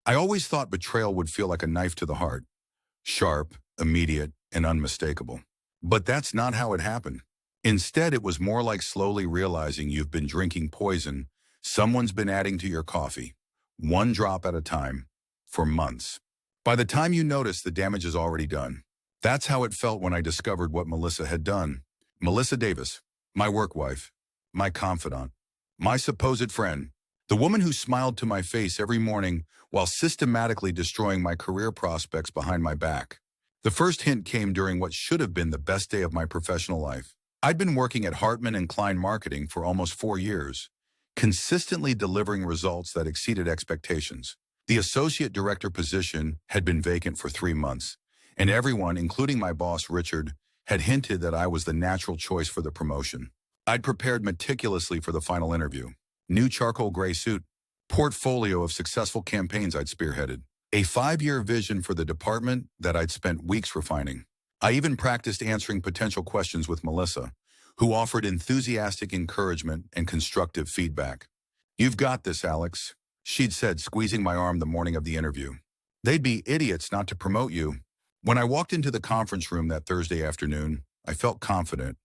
I always thought betrayal would feel like a knife to the heart, sharp, immediate, and unmistakable. But that's not how it happened. Instead, it was more like slowly realizing you've been drinking poison someone's been adding to your coffee, one drop at a time, for months. By the time you notice, the damage is already done. That's how it felt when I discovered what Melissa had done. Melissa Davis, my work wife, my confidant, my supposed friend, the woman who smiled to my face every morning while systematically destroying my career prospects behind my back. The first hint came during what should have been the best day of my professional life. I'd been working at Hartman and Klein Marketing for almost 4 years, consistently delivering results that exceeded expectations. The associate director position had been vacant for 3 months, and everyone, including my boss Richard, had hinted that I was the natural choice for the promotion. I'd prepared meticulously for the final interview. New charcoal gray suit, portfolio of successful campaigns I'd spearheaded, a 5-year vision for the department that I'd spent weeks refining. I even practiced answering potential questions with Melissa, who offered enthusiastic encouragement and constructive feedback. "You've got this, Alex," she'd said, squeezing my arm the morning of the interview. "They'd be idiots not to promote you." When I walked into the conference room that Thursday afternoon, I felt confident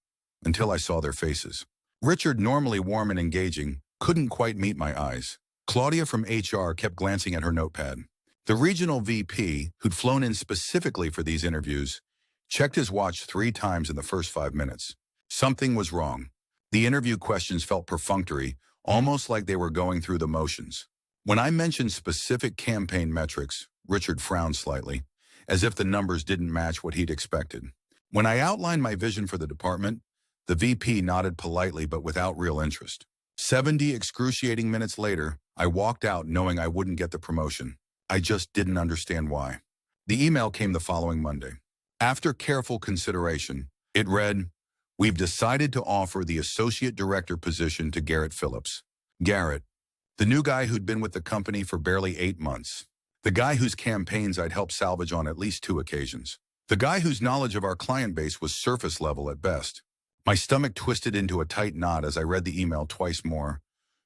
until I saw their faces. Richard, normally warm and engaging, couldn't quite meet my eyes. Claudia from HR kept glancing at her notepad. The regional VP, who'd flown in specifically for these interviews, checked his watch 3 times in the first 5 minutes. Something was wrong. The interview questions felt perfunctory, almost like they were going through the motions. When I mentioned specific campaign metrics, Richard frowned slightly, as if the numbers didn't match what he'd expected. When I outlined my vision for the department, the VP nodded politely but without real interest. 70 excruciating minutes later, I walked out knowing I wouldn't get the promotion. I just didn't understand why. The email came the following Monday. After careful consideration, it read, "We've decided to offer the associate director position to Garrett Phillips." Garrett, the new guy who'd been with the company for barely 8 months. The guy whose campaigns I'd helped salvage on at least 2 occasions. The guy whose knowledge of our client base was surface level at best. My stomach twisted into a tight knot as I read the email twice more,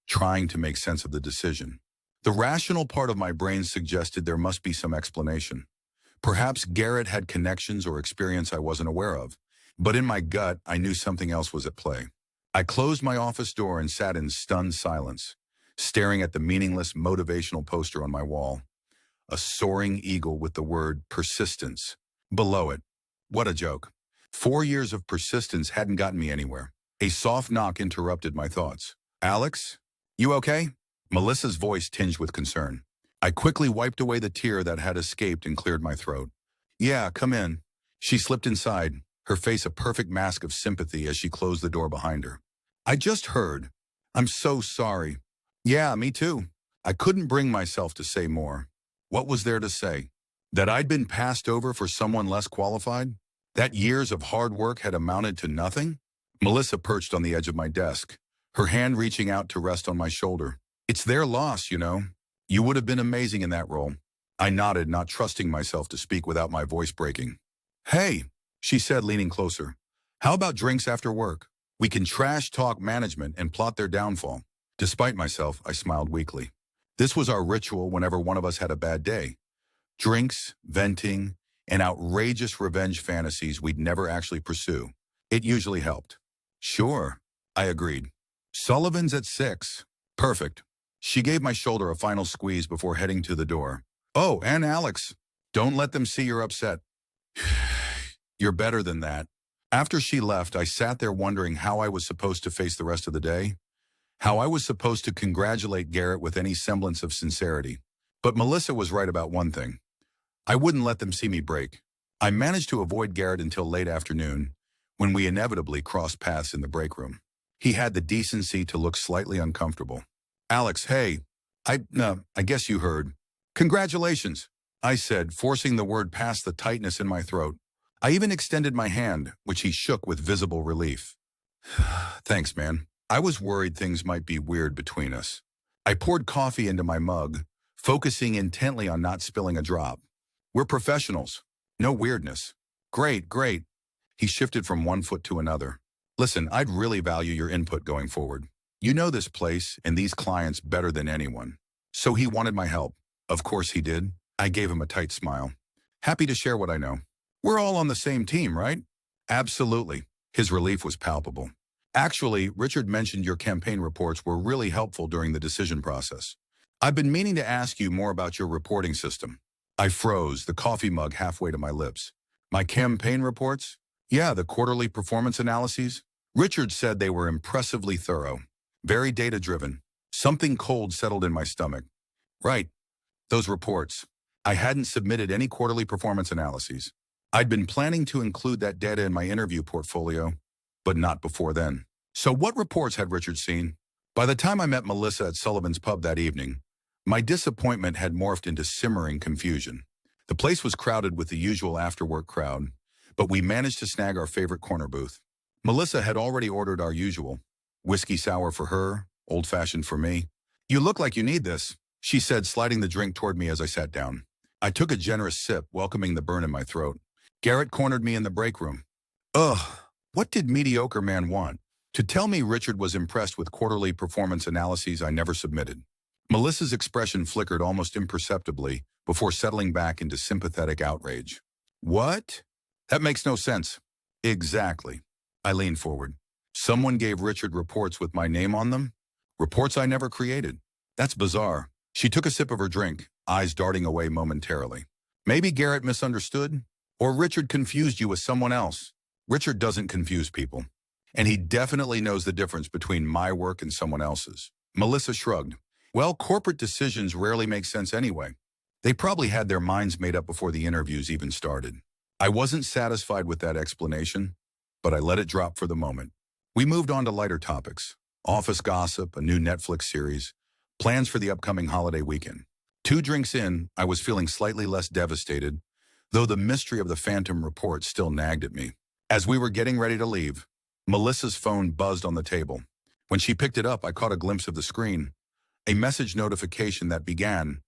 trying to make sense of the decision. The rational part of my brain suggested there must be some explanation. Perhaps Garrett had connections or experience I wasn't aware of. But in my gut, I knew something else was at play. I closed my office door and sat in stunned silence, staring at the meaningless motivational poster on my wall. A soaring eagle with the word persistence below it. What a joke. 4 years of persistence hadn't gotten me anywhere. A soft knock interrupted my thoughts. "Alex, you okay?" Melissa's voice tinged with concern. I quickly wiped away the tear that had escaped and cleared my throat. "Yeah, come in." She slipped inside, her face a perfect mask of sympathy as she closed the door behind her. "I just heard. I'm so sorry." "Yeah, me too." I couldn't bring myself to say more. What was there to say? That I'd been passed over for someone less qualified? That years of hard work had amounted to nothing? Melissa perched on the edge of my desk, her hand reaching out to rest on my shoulder. "It's their loss, you know. You would have been amazing in that role." I nodded, not trusting myself to speak without my voice breaking. "Hey," she said, leaning closer. "How about drinks after work? We can trash talk management and plot their downfall." Despite myself, I smiled weakly. This was our ritual whenever one of us had a bad day. Drinks, venting, and outrageous revenge fantasies we'd never actually pursue. It usually helped. "Sure," I agreed. "Sullivan's at 6. Perfect." She gave my shoulder a final squeeze before heading to the door. "Oh, and Alex, don't let them see you're upset." "You're better than that." After she left, I sat there wondering how I was supposed to face the rest of the day, how I was supposed to congratulate Garrett with any semblance of sincerity. But Melissa was right about one thing. I wouldn't let them see me break. I managed to avoid Garrett until late afternoon, when we inevitably crossed paths in the break room. He had the decency to look slightly uncomfortable. "Alex, hey, I guess you heard." "Congratulations," I said, forcing the word past the tightness in my throat. I even extended my hand, which he shook with visible relief. "Thanks, man. I was worried things might be weird between us." I poured coffee into my mug, focusing intently on not spilling a drop. "We're professionals. No weirdness." "Great, great." He shifted from one foot to another. "Listen, I'd really value your input going forward. You know this place and these clients better than anyone." So he wanted my help. Of course he did. I gave him a tight smile. Happy to share what I know. We're all on the same team, right? Absolutely. His relief was palpable. Actually, Richard mentioned your campaign reports were really helpful during the decision process. I've been meaning to ask you more about your reporting system. I froze, the coffee mug halfway to my lips. My campaign reports? Yeah, the quarterly performance analyses. Richard said they were impressively thorough, very data-driven. Something cold settled in my stomach. Right, those reports. I hadn't submitted any quarterly performance analyses. I'd been planning to include that data in my interview portfolio, but not before then. So what reports had Richard seen? By the time I met Melissa at Sullivan's pub that evening, my disappointment had morphed into simmering confusion. The place was crowded with the usual after-work crowd, but we managed to snag our favorite corner booth. Melissa had already ordered our usual, whiskey sour for her, old-fashioned for me. You look like you need this, she said, sliding the drink toward me as I sat down. I took a generous sip, welcoming the burn in my throat. Garrett cornered me in the break room. Ugh, what did mediocre man want? To tell me Richard was impressed with quarterly performance analyses I never submitted. Melissa's expression flickered almost imperceptibly before settling back into sympathetic outrage. What? That makes no sense. Exactly. I leaned forward. Someone gave Richard reports with my name on them? Reports I never created. That's bizarre. She took a sip of her drink, eyes darting away momentarily. Maybe Garrett misunderstood? Or Richard confused you with someone else? Richard doesn't confuse people. And he definitely knows the difference between my work and someone else's. Melissa shrugged. Well, corporate decisions rarely make sense anyway. They probably had their minds made up before the interviews even started. I wasn't satisfied with that explanation, but I let it drop for the moment. We moved on to lighter topics. Office gossip, a new Netflix series, plans for the upcoming holiday weekend. 2 drinks in, I was feeling slightly less devastated, though the mystery of the phantom report still nagged at me. As we were getting ready to leave, Melissa's phone buzzed on the table. When she picked it up, I caught a glimpse of the screen, a message notification that began,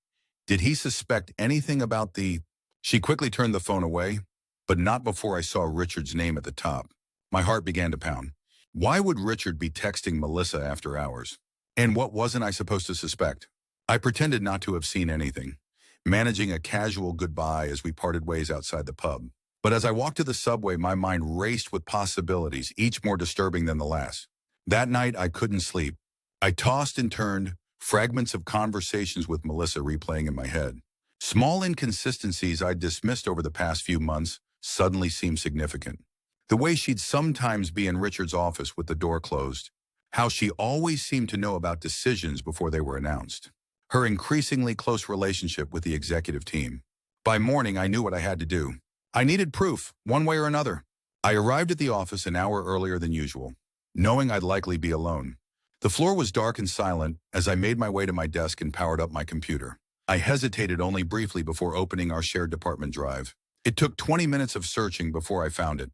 "Did he suspect anything about the..." She quickly turned the phone away, but not before I saw Richard's name at the top. My heart began to pound. Why would Richard be texting Melissa after hours? And what wasn't I supposed to suspect? I pretended not to have seen anything, managing a casual goodbye as we parted ways outside the pub. But as I walked to the subway, my mind raced with possibilities, each more disturbing than the last. That night, I couldn't sleep. I tossed and turned, fragments of conversations with Melissa replaying in my head. Small inconsistencies I'd dismissed over the past few months suddenly seemed significant. The way she'd sometimes be in Richard's office with the door closed, how she always seemed to know about decisions before they were announced, her increasingly close relationship with the executive team. By morning, I knew what I had to do. I needed proof, one way or another. I arrived at the office an hour earlier than usual, knowing I'd likely be alone. The floor was dark and silent as I made my way to my desk and powered up my computer. I hesitated only briefly before opening our shared department drive. It took 20 minutes of searching before I found it.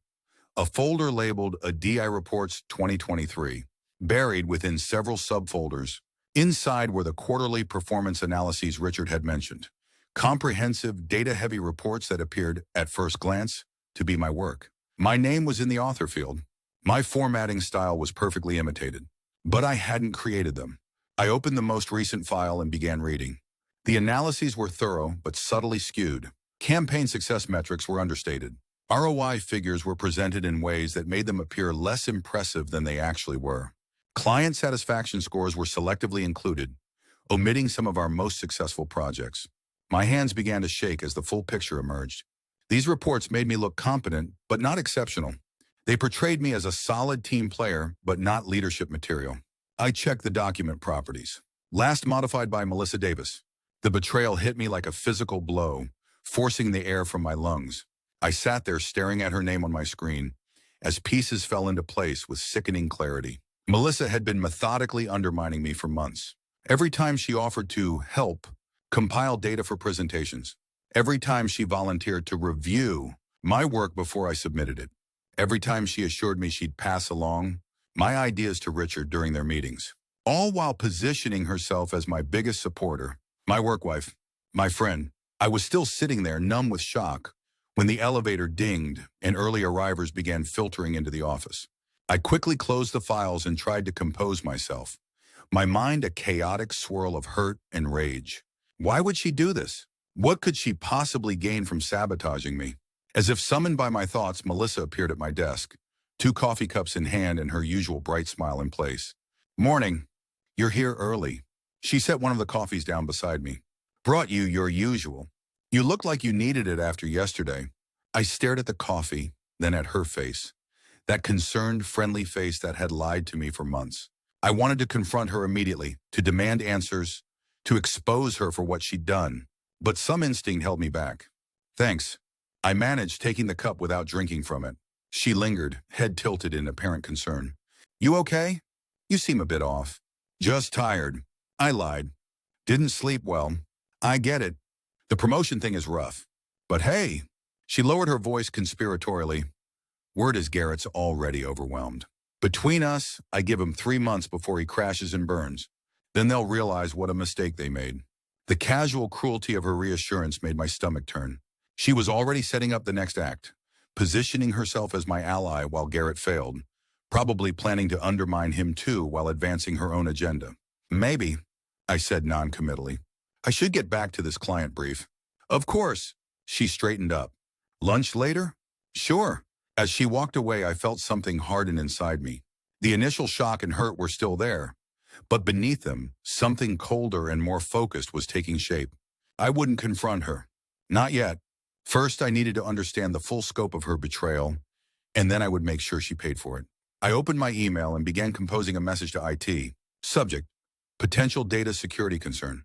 A folder labeled ADI Reports 2023, buried within several subfolders. Inside were the quarterly performance analyses Richard had mentioned. Comprehensive, data-heavy reports that appeared, at first glance, to be my work. My name was in the author field. My formatting style was perfectly imitated. But I hadn't created them. I opened the most recent file and began reading. The analyses were thorough, but subtly skewed. Campaign success metrics were understated. ROI figures were presented in ways that made them appear less impressive than they actually were. Client satisfaction scores were selectively included, omitting some of our most successful projects. My hands began to shake as the full picture emerged. These reports made me look competent, but not exceptional. They portrayed me as a solid team player, but not leadership material. I checked the document properties. Last modified by Melissa Davis. The betrayal hit me like a physical blow, forcing the air from my lungs. I sat there staring at her name on my screen as pieces fell into place with sickening clarity. Melissa had been methodically undermining me for months. Every time she offered to help compile data for presentations, every time she volunteered to review my work before I submitted it, every time she assured me she'd pass along my ideas to Richard during their meetings, all while positioning herself as my biggest supporter, my work wife, my friend. I was still sitting there numb with shock when the elevator dinged and early arrivers began filtering into the office. I quickly closed the files and tried to compose myself, my mind a chaotic swirl of hurt and rage. Why would she do this? What could she possibly gain from sabotaging me? As if summoned by my thoughts, Melissa appeared at my desk, 2 coffee cups in hand and her usual bright smile in place. Morning. You're here early. She set one of the coffees down beside me. Brought you your usual. You looked like you needed it after yesterday. I stared at the coffee, then at her face. That concerned, friendly face that had lied to me for months. I wanted to confront her immediately, to demand answers, to expose her for what she'd done. But some instinct held me back. Thanks. I managed taking the cup without drinking from it. She lingered, head tilted in apparent concern. You okay? You seem a bit off. Just tired. I lied. Didn't sleep well. I get it. The promotion thing is rough. But hey, she lowered her voice conspiratorially. Word is Garrett's already overwhelmed. Between us, I give him 3 months before he crashes and burns. Then they'll realize what a mistake they made. The casual cruelty of her reassurance made my stomach turn. She was already setting up the next act, positioning herself as my ally while Garrett failed, probably planning to undermine him too while advancing her own agenda. Maybe, I said non-committally. I should get back to this client brief. Of course, she straightened up. Lunch later? Sure. As she walked away, I felt something harden inside me. The initial shock and hurt were still there, but beneath them, something colder and more focused was taking shape. I wouldn't confront her. Not yet. First, I needed to understand the full scope of her betrayal, and then I would make sure she paid for it. I opened my email and began composing a message to IT. Subject: potential data security concern.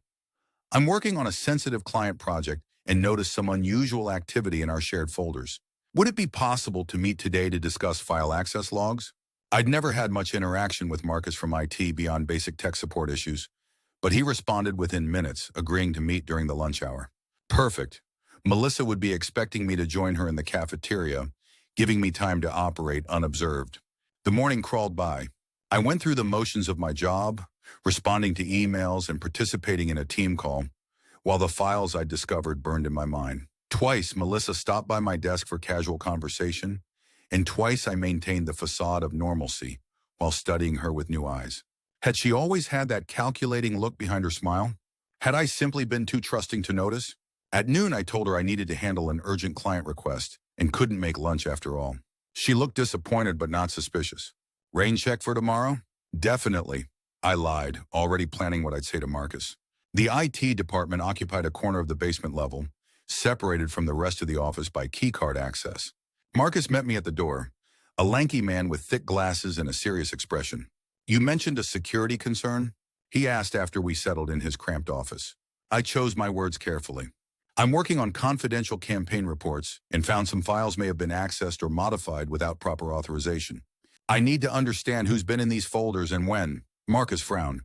I'm working on a sensitive client project and noticed some unusual activity in our shared folders. Would it be possible to meet today to discuss file access logs? I'd never had much interaction with Marcus from IT beyond basic tech support issues, but he responded within minutes, agreeing to meet during the lunch hour. Perfect. Melissa would be expecting me to join her in the cafeteria, giving me time to operate unobserved. The morning crawled by. I went through the motions of my job, responding to emails and participating in a team call, while the files I discovered burned in my mind. Twice, Melissa stopped by my desk for casual conversation, and twice I maintained the facade of normalcy while studying her with new eyes. Had she always had that calculating look behind her smile? Had I simply been too trusting to notice? At noon, I told her I needed to handle an urgent client request and couldn't make lunch after all. She looked disappointed but not suspicious. Rain check for tomorrow? Definitely. I lied, already planning what I'd say to Marcus. The IT department occupied a corner of the basement level, separated from the rest of the office by keycard access. Marcus met me at the door, a lanky man with thick glasses and a serious expression. You mentioned a security concern? He asked after we settled in his cramped office. I chose my words carefully. I'm working on confidential campaign reports and found some files may have been accessed or modified without proper authorization. I need to understand who's been in these folders and when. Marcus frowned.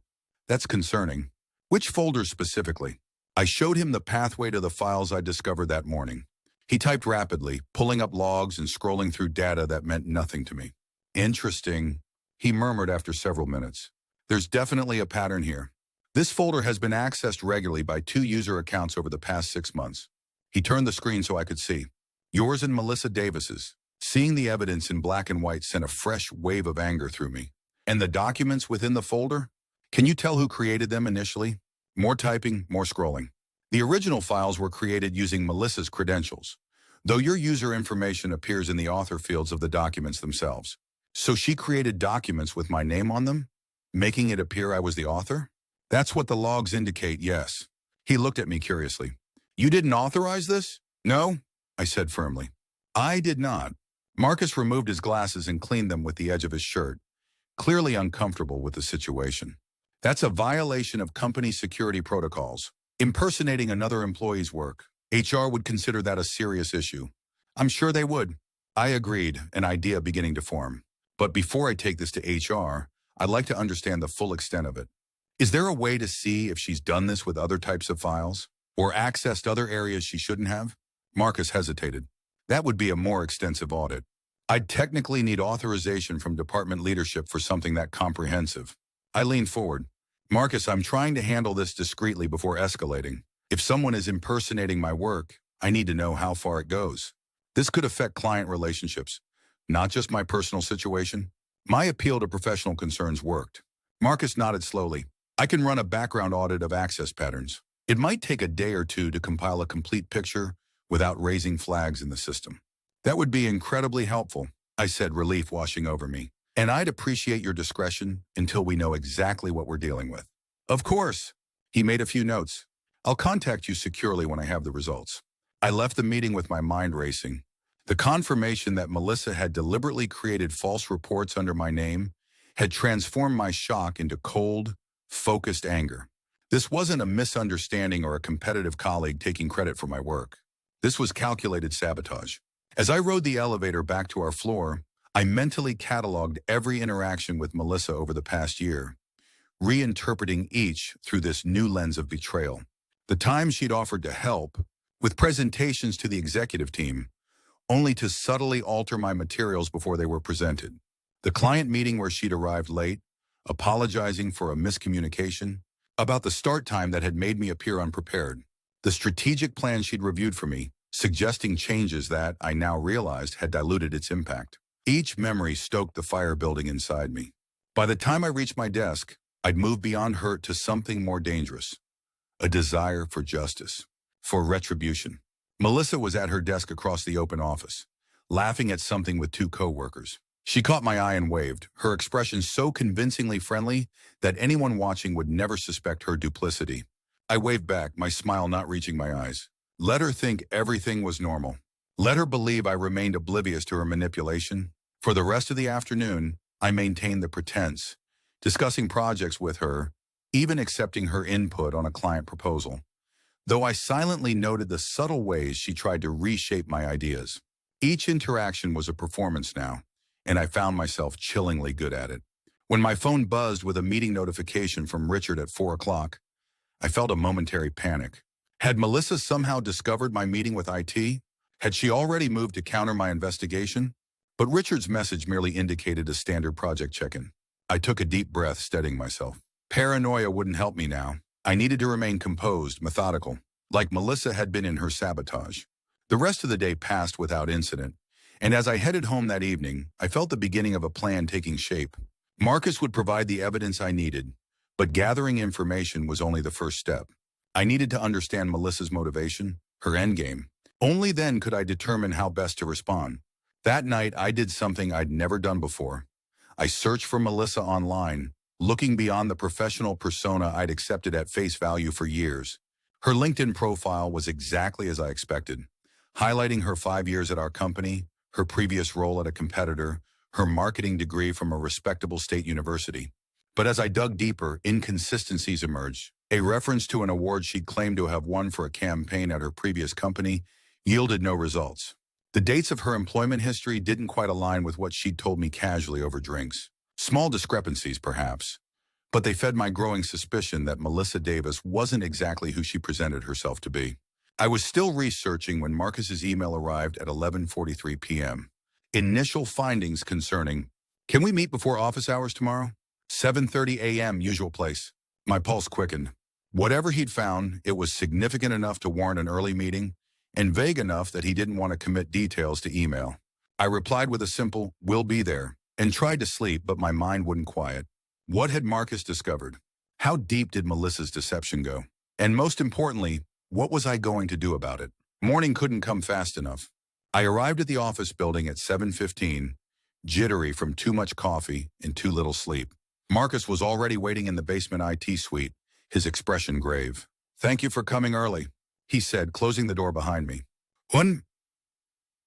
That's concerning. Which folders specifically? I showed him the pathway to the files I discovered that morning. He typed rapidly, pulling up logs and scrolling through data that meant nothing to me. Interesting, he murmured after several minutes. There's definitely a pattern here. This folder has been accessed regularly by 2 user accounts over the past 6 months. He turned the screen so I could see. Yours and Melissa Davis's. Seeing the evidence in black and white sent a fresh wave of anger through me. And the documents within the folder? Can you tell who created them initially? More typing, more scrolling. The original files were created using Melissa's credentials, though your user information appears in the author fields of the documents themselves. So she created documents with my name on them, making it appear I was the author? That's what the logs indicate, yes. He looked at me curiously. You didn't authorize this? No, I said firmly. I did not. Marcus removed his glasses and cleaned them with the edge of his shirt, clearly uncomfortable with the situation. That's a violation of company security protocols. Impersonating another employee's work. HR would consider that a serious issue. I'm sure they would. I agreed, an idea beginning to form. But before I take this to HR, I'd like to understand the full extent of it. Is there a way to see if she's done this with other types of files? Or accessed other areas she shouldn't have? Marcus hesitated. That would be a more extensive audit. I'd technically need authorization from department leadership for something that comprehensive. I leaned forward. Marcus, I'm trying to handle this discreetly before escalating. If someone is impersonating my work, I need to know how far it goes. This could affect client relationships, not just my personal situation. My appeal to professional concerns worked. Marcus nodded slowly. I can run a background audit of access patterns. It might take a day or two to compile a complete picture without raising flags in the system. That would be incredibly helpful, I said, relief washing over me. And I'd appreciate your discretion until we know exactly what we're dealing with. Of course. He made a few notes. I'll contact you securely when I have the results. I left the meeting with my mind racing. The confirmation that Melissa had deliberately created false reports under my name had transformed my shock into cold, focused anger. This wasn't a misunderstanding or a competitive colleague taking credit for my work. This was calculated sabotage. As I rode the elevator back to our floor, I mentally cataloged every interaction with Melissa over the past year, reinterpreting each through this new lens of betrayal. The times she'd offered to help, with presentations to the executive team, only to subtly alter my materials before they were presented. The client meeting where she'd arrived late, apologizing for a miscommunication, about the start time that had made me appear unprepared. The strategic plan she'd reviewed for me, suggesting changes that, I now realized, had diluted its impact. Each memory stoked the fire building inside me. By the time I reached my desk, I'd moved beyond hurt to something more dangerous. A desire for justice. For retribution. Melissa was at her desk across the open office, laughing at something with two coworkers. She caught my eye and waved, her expression so convincingly friendly that anyone watching would never suspect her duplicity. I waved back, my smile not reaching my eyes. Let her think everything was normal. Let her believe I remained oblivious to her manipulation. For the rest of the afternoon, I maintained the pretense, discussing projects with her, even accepting her input on a client proposal, though I silently noted the subtle ways she tried to reshape my ideas. Each interaction was a performance now, and I found myself chillingly good at it. When my phone buzzed with a meeting notification from Richard at 4 o'clock, I felt a momentary panic. Had Melissa somehow discovered my meeting with IT? Had she already moved to counter my investigation? But Richard's message merely indicated a standard project check-in. I took a deep breath, steadying myself. Paranoia wouldn't help me now. I needed to remain composed, methodical, like Melissa had been in her sabotage. The rest of the day passed without incident, and as I headed home that evening, I felt the beginning of a plan taking shape. Marcus would provide the evidence I needed, but gathering information was only the first step. I needed to understand Melissa's motivation, her endgame. Only then could I determine how best to respond. That night, I did something I'd never done before. I searched for Melissa online, looking beyond the professional persona I'd accepted at face value for years. Her LinkedIn profile was exactly as I expected, highlighting her 5 years at our company, her previous role at a competitor, her marketing degree from a respectable state university. But as I dug deeper, inconsistencies emerged. A reference to an award she'd claimed to have won for a campaign at her previous company yielded no results. The dates of her employment history didn't quite align with what she'd told me casually over drinks. Small discrepancies, perhaps, but they fed my growing suspicion that Melissa Davis wasn't exactly who she presented herself to be. I was still researching when Marcus's email arrived at 11:43 p.m. Initial findings concerning, can we meet before office hours tomorrow? 7:30 a.m., usual place. My pulse quickened. Whatever he'd found, it was significant enough to warrant an early meeting, and vague enough that he didn't want to commit details to email. I replied with a simple, "We'll be there," and tried to sleep, but my mind wouldn't quiet. What had Marcus discovered? How deep did Melissa's deception go? And most importantly, what was I going to do about it? Morning couldn't come fast enough. I arrived at the office building at 7:15, jittery from too much coffee and too little sleep. Marcus was already waiting in the basement IT suite, his expression grave. "Thank you for coming early," he said, closing the door behind me.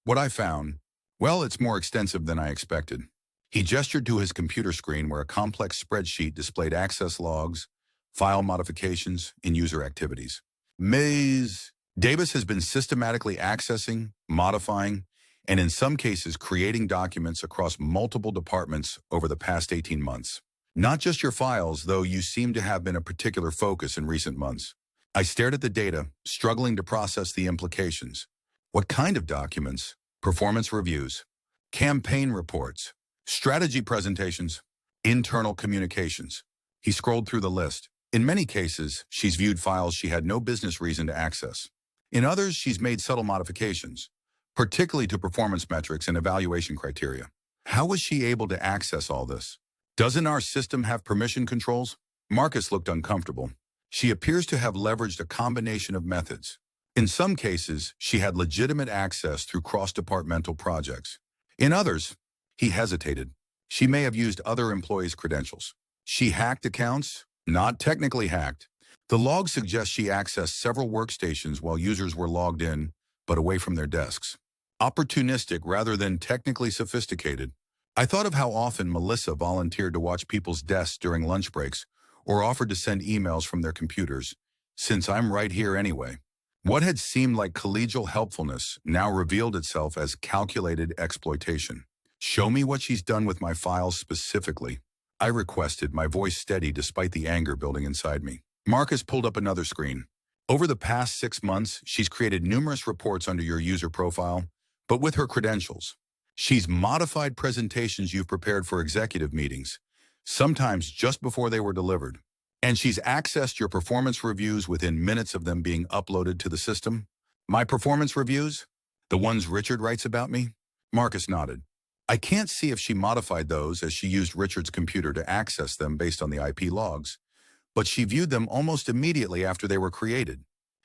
What I found, well, it's more extensive than I expected. He gestured to his computer screen where a complex spreadsheet displayed access logs, file modifications, and user activities. Ms. Davis has been systematically accessing, modifying, and in some cases creating documents across multiple departments over the past 18 months. Not just your files, though you seem to have been a particular focus in recent months. I stared at the data, struggling to process the implications. What kind of documents? Performance reviews, campaign reports, strategy presentations, internal communications. He scrolled through the list. In many cases, she's viewed files she had no business reason to access. In others, she's made subtle modifications, particularly to performance metrics and evaluation criteria. How was she able to access all this? Doesn't our system have permission controls? Marcus looked uncomfortable. She appears to have leveraged a combination of methods. In some cases, she had legitimate access through cross-departmental projects. In others, he hesitated. She may have used other employees' credentials. She hacked accounts? Not technically hacked. The log suggests she accessed several workstations while users were logged in, but away from their desks. Opportunistic rather than technically sophisticated. I thought of how often Melissa volunteered to watch people's desks during lunch breaks or offered to send emails from their computers, since I'm right here anyway. What had seemed like collegial helpfulness now revealed itself as calculated exploitation. Show me what she's done with my files specifically, I requested, my voice steady despite the anger building inside me. Marcus pulled up another screen. Over the past 6 months, she's created numerous reports under your user profile, but with her credentials. She's modified presentations you've prepared for executive meetings, sometimes just before they were delivered. And she's accessed your performance reviews within minutes of them being uploaded to the system. My performance reviews? The ones Richard writes about me? Marcus nodded. I can't see if she modified those as she used Richard's computer to access them based on the IP logs, but she viewed them almost immediately after they were created.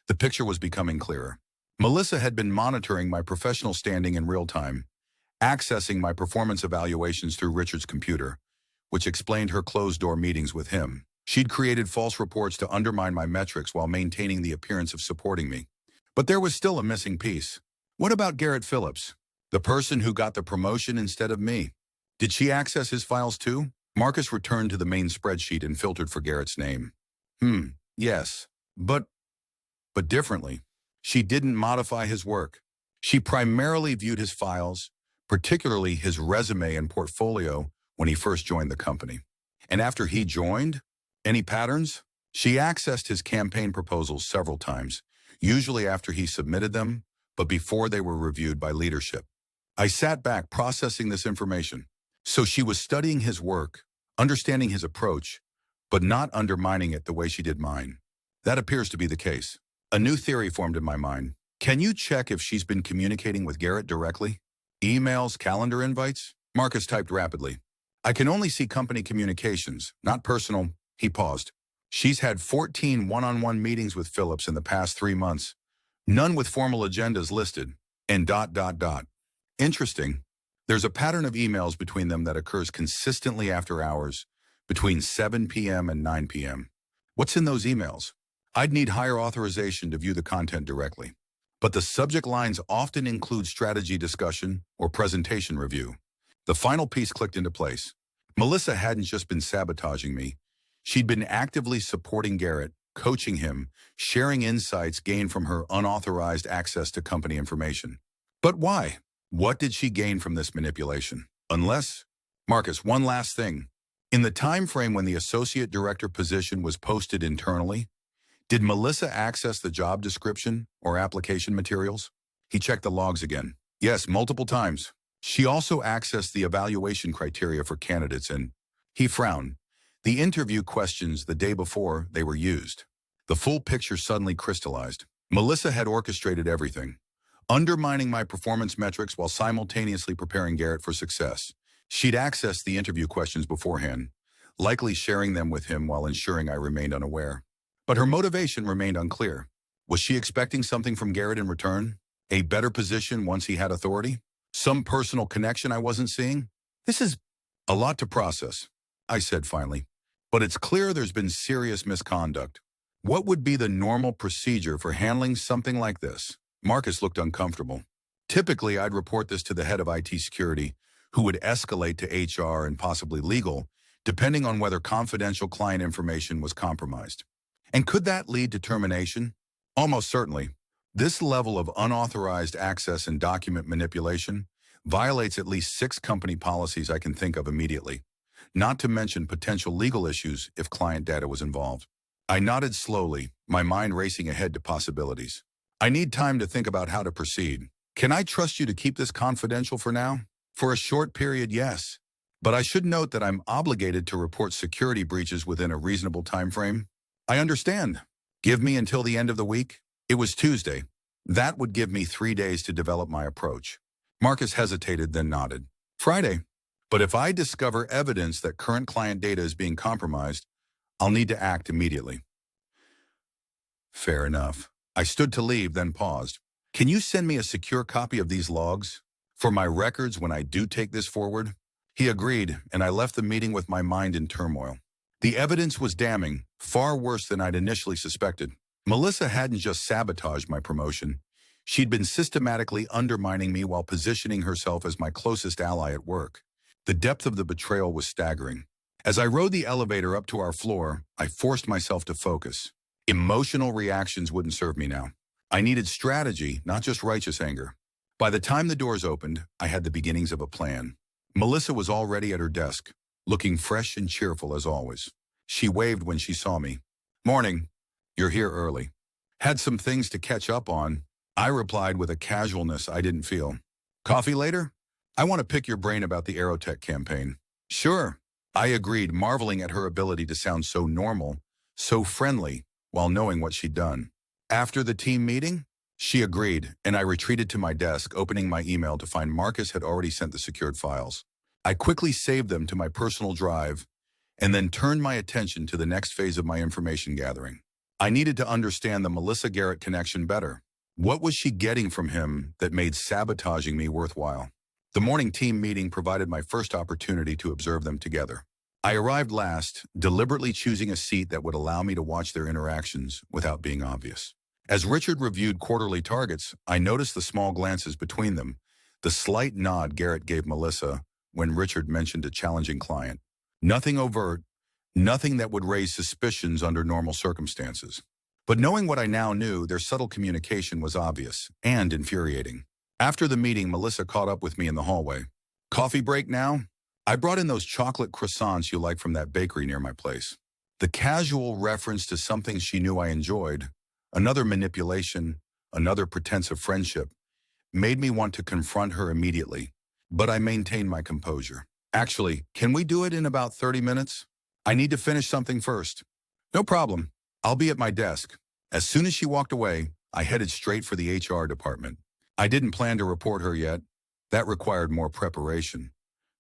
The picture was becoming clearer. Melissa had been monitoring my professional standing in real time, accessing my performance evaluations through Richard's computer, which explained her closed-door meetings with him. She'd created false reports to undermine my metrics while maintaining the appearance of supporting me. But there was still a missing piece. What about Garrett Phillips, the person who got the promotion instead of me? Did she access his files too? Marcus returned to the main spreadsheet and filtered for Garrett's name. Yes, but differently. She didn't modify his work. She primarily viewed his files, particularly his resume and portfolio, when he first joined the company. And after he joined, any patterns? She accessed his campaign proposals several times, usually after he submitted them, but before they were reviewed by leadership. I sat back processing this information. So she was studying his work, understanding his approach, but not undermining it the way she did mine. That appears to be the case. A new theory formed in my mind. Can you check if she's been communicating with Garrett directly? Emails, calendar invites? Marcus typed rapidly. I can only see company communications, not personal. He paused. She's had 14 one-on-one meetings with Phillips in the past 3 months, none with formal agendas listed, and ... Interesting. There's a pattern of emails between them that occurs consistently after hours, between 7 p.m. and 9 p.m. What's in those emails? I'd need higher authorization to view the content directly. But the subject lines often include strategy discussion or presentation review. The final piece clicked into place. Melissa hadn't just been sabotaging me. She'd been actively supporting Garrett, coaching him, sharing insights gained from her unauthorized access to company information. But why? What did she gain from this manipulation? Unless... Marcus, one last thing. In the time frame when the associate director position was posted internally, did Melissa access the job description or application materials? He checked the logs again. Yes, multiple times. She also accessed the evaluation criteria for candidates and... He frowned. The interview questions the day before they were used. The full picture suddenly crystallized. Melissa had orchestrated everything, undermining my performance metrics while simultaneously preparing Garrett for success. She'd accessed the interview questions beforehand, likely sharing them with him while ensuring I remained unaware. But her motivation remained unclear. Was she expecting something from Garrett in return? A better position once he had authority? Some personal connection I wasn't seeing? This is a lot to process, I said finally. But it's clear there's been serious misconduct. What would be the normal procedure for handling something like this? Marcus looked uncomfortable. Typically, I'd report this to the head of IT security, who would escalate to HR and possibly legal, depending on whether confidential client information was compromised. And could that lead to termination? Almost certainly. This level of unauthorized access and document manipulation violates at least 6 company policies I can think of immediately, not to mention potential legal issues if client data was involved. I nodded slowly, my mind racing ahead to possibilities. I need time to think about how to proceed. Can I trust you to keep this confidential for now? For a short period, yes. But I should note that I'm obligated to report security breaches within a reasonable time frame. I understand. Give me until the end of the week. It was Tuesday. That would give me 3 days to develop my approach. Marcus hesitated, then nodded. Friday. But if I discover evidence that current client data is being compromised, I'll need to act immediately. Fair enough. I stood to leave, then paused. Can you send me a secure copy of these logs? For my records when I do take this forward? He agreed, and I left the meeting with my mind in turmoil. The evidence was damning, far worse than I'd initially suspected. Melissa hadn't just sabotaged my promotion. She'd been systematically undermining me while positioning herself as my closest ally at work. The depth of the betrayal was staggering. As I rode the elevator up to our floor, I forced myself to focus. Emotional reactions wouldn't serve me now. I needed strategy, not just righteous anger. By the time the doors opened, I had the beginnings of a plan. Melissa was already at her desk, looking fresh and cheerful as always. She waved when she saw me. "Morning. You're here early. Had some things to catch up on," I replied with a casualness I didn't feel. "Coffee later? I want to pick your brain about the Aerotech campaign." "Sure," I agreed, marveling at her ability to sound so normal, so friendly, while knowing what she'd done. "After the team meeting?" She agreed, and I retreated to my desk, opening my email to find Marcus had already sent the secured files. I quickly saved them to my personal drive, and then turned my attention to the next phase of my information gathering. I needed to understand the Melissa Garrett connection better. What was she getting from him that made sabotaging me worthwhile? The morning team meeting provided my first opportunity to observe them together. I arrived last, deliberately choosing a seat that would allow me to watch their interactions without being obvious. As Richard reviewed quarterly targets, I noticed the small glances between them, the slight nod Garrett gave Melissa when Richard mentioned a challenging client. Nothing overt, nothing that would raise suspicions under normal circumstances. But knowing what I now knew, their subtle communication was obvious and infuriating. After the meeting, Melissa caught up with me in the hallway. "Coffee break now? I brought in those chocolate croissants you like from that bakery near my place." The casual reference to something she knew I enjoyed, another manipulation, another pretense of friendship, made me want to confront her immediately, but I maintained my composure. "Actually, can we do it in about 30 minutes? I need to finish something first." "No problem. I'll be at my desk." As soon as she walked away, I headed straight for the HR department. I didn't plan to report her yet. That required more preparation,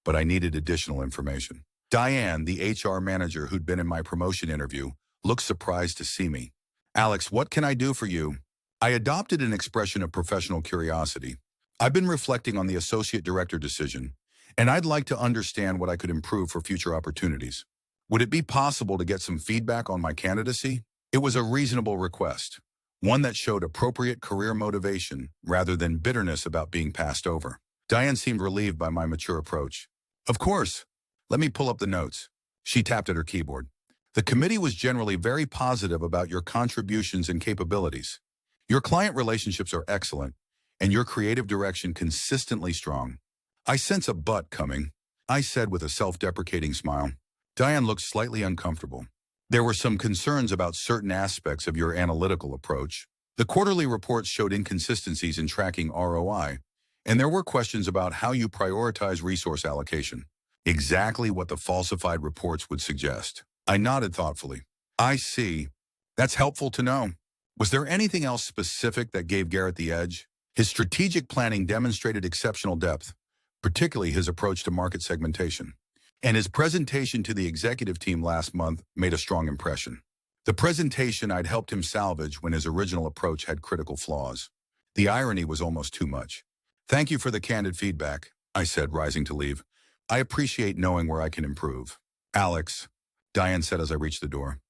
but I needed additional information. Diane, the HR manager who'd been in my promotion interview, looked surprised to see me. "Alex, what can I do for you?" I adopted an expression of professional curiosity. "I've been reflecting on the associate director decision, and I'd like to understand what I could improve for future opportunities. Would it be possible to get some feedback on my candidacy?" It was a reasonable request, one that showed appropriate career motivation rather than bitterness about being passed over. Diane seemed relieved by my mature approach. "Of course. Let me pull up the notes." She tapped at her keyboard. "The committee was generally very positive about your contributions and capabilities. Your client relationships are excellent, and your creative direction consistently strong." "I sense a but coming," I said with a self-deprecating smile. Diane looked slightly uncomfortable. "There were some concerns about certain aspects of your analytical approach. The quarterly reports showed inconsistencies in tracking ROI, and there were questions about how you prioritize resource allocation." Exactly what the falsified reports would suggest. I nodded thoughtfully. "I see. That's helpful to know." Was there anything else specific that gave Garrett the edge? His strategic planning demonstrated exceptional depth, particularly his approach to market segmentation. And his presentation to the executive team last month made a strong impression. The presentation I'd helped him salvage when his original approach had critical flaws. The irony was almost too much. "Thank you for the candid feedback," I said, rising to leave. "I appreciate knowing where I can improve." "Alex," Diane said as I reached the door,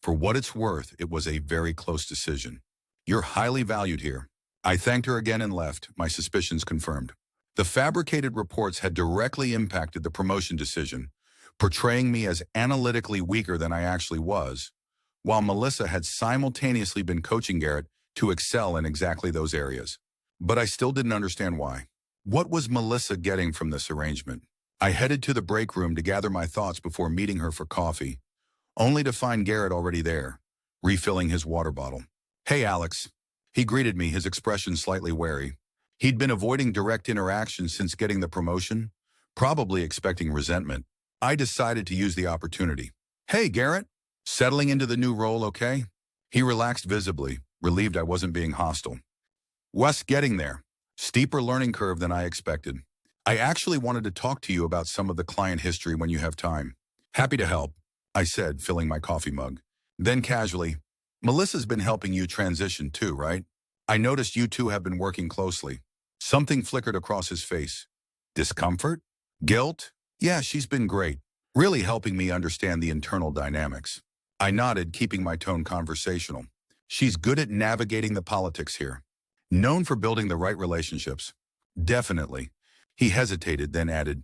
"for what it's worth, it was a very close decision. You're highly valued here." I thanked her again and left, my suspicions confirmed. The fabricated reports had directly impacted the promotion decision, portraying me as analytically weaker than I actually was, while Melissa had simultaneously been coaching Garrett to excel in exactly those areas. But I still didn't understand why. What was Melissa getting from this arrangement? I headed to the break room to gather my thoughts before meeting her for coffee, only to find Garrett already there, refilling his water bottle. "Hey, Alex." He greeted me, his expression slightly wary. He'd been avoiding direct interaction since getting the promotion, probably expecting resentment. I decided to use the opportunity. "Hey, Garrett. Settling into the new role, okay?" He relaxed visibly, relieved I wasn't being hostile. "Wes, getting there. Steeper learning curve than I expected. I actually wanted to talk to you about some of the client history when you have time." "Happy to help," I said, filling my coffee mug. Then casually, Melissa's been helping you transition too, right? I noticed you two have been working closely. Something flickered across his face. Discomfort? Guilt? Yeah, she's been great, really helping me understand the internal dynamics. I nodded, keeping my tone conversational. She's good at navigating the politics here. Known for building the right relationships. Definitely. He hesitated, then added,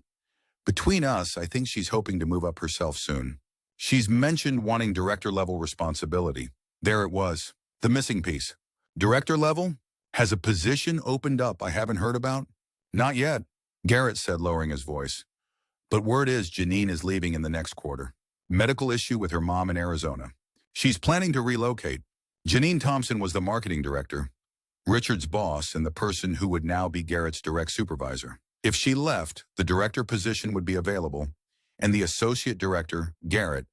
between us, I think she's hoping to move up herself soon. She's mentioned wanting director-level responsibility. There it was, the missing piece. Director level? Has a position opened up I haven't heard about? Not yet, Garrett said, lowering his voice. But word is Janine is leaving in the next quarter. Medical issue with her mom in Arizona. She's planning to relocate. Janine Thompson was the marketing director, Richard's boss, and the person who would now be Garrett's direct supervisor. If she left, the director position would be available, and the associate director, Garrett,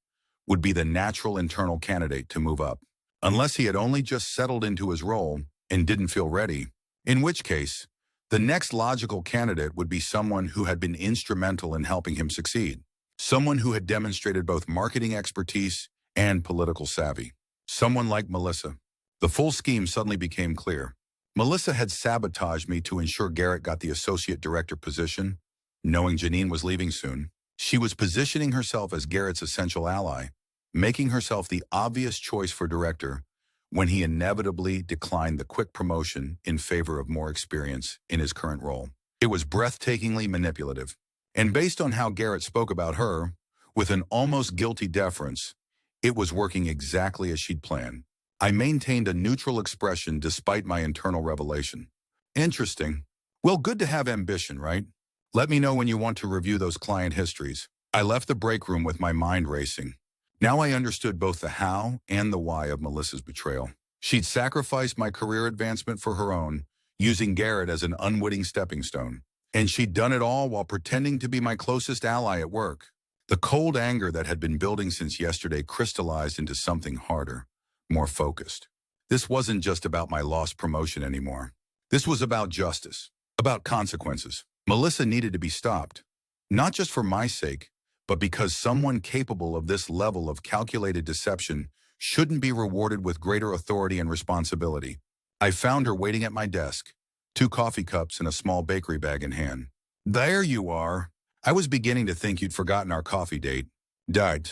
would be the natural internal candidate to move up. Unless he had only just settled into his role and didn't feel ready, in which case, the next logical candidate would be someone who had been instrumental in helping him succeed. Someone who had demonstrated both marketing expertise and political savvy. Someone like Melissa. The full scheme suddenly became clear. Melissa had sabotaged me to ensure Garrett got the associate director position. Knowing Janine was leaving soon, she was positioning herself as Garrett's essential ally, making herself the obvious choice for director when he inevitably declined the quick promotion in favor of more experience in his current role. It was breathtakingly manipulative. And based on how Garrett spoke about her, with an almost guilty deference, it was working exactly as she'd planned. I maintained a neutral expression despite my internal revelation. Interesting. Well, good to have ambition, right? Let me know when you want to review those client histories. I left the break room with my mind racing. Now I understood both the how and the why of Melissa's betrayal. She'd sacrificed my career advancement for her own, using Garrett as an unwitting stepping stone. And she'd done it all while pretending to be my closest ally at work. The cold anger that had been building since yesterday crystallized into something harder, more focused. This wasn't just about my lost promotion anymore. This was about justice, about consequences. Melissa needed to be stopped, not just for my sake, but because someone capable of this level of calculated deception shouldn't be rewarded with greater authority and responsibility. I found her waiting at my desk, 2 coffee cups and a small bakery bag in hand. There you are. I was beginning to think you'd forgotten our coffee date. Died.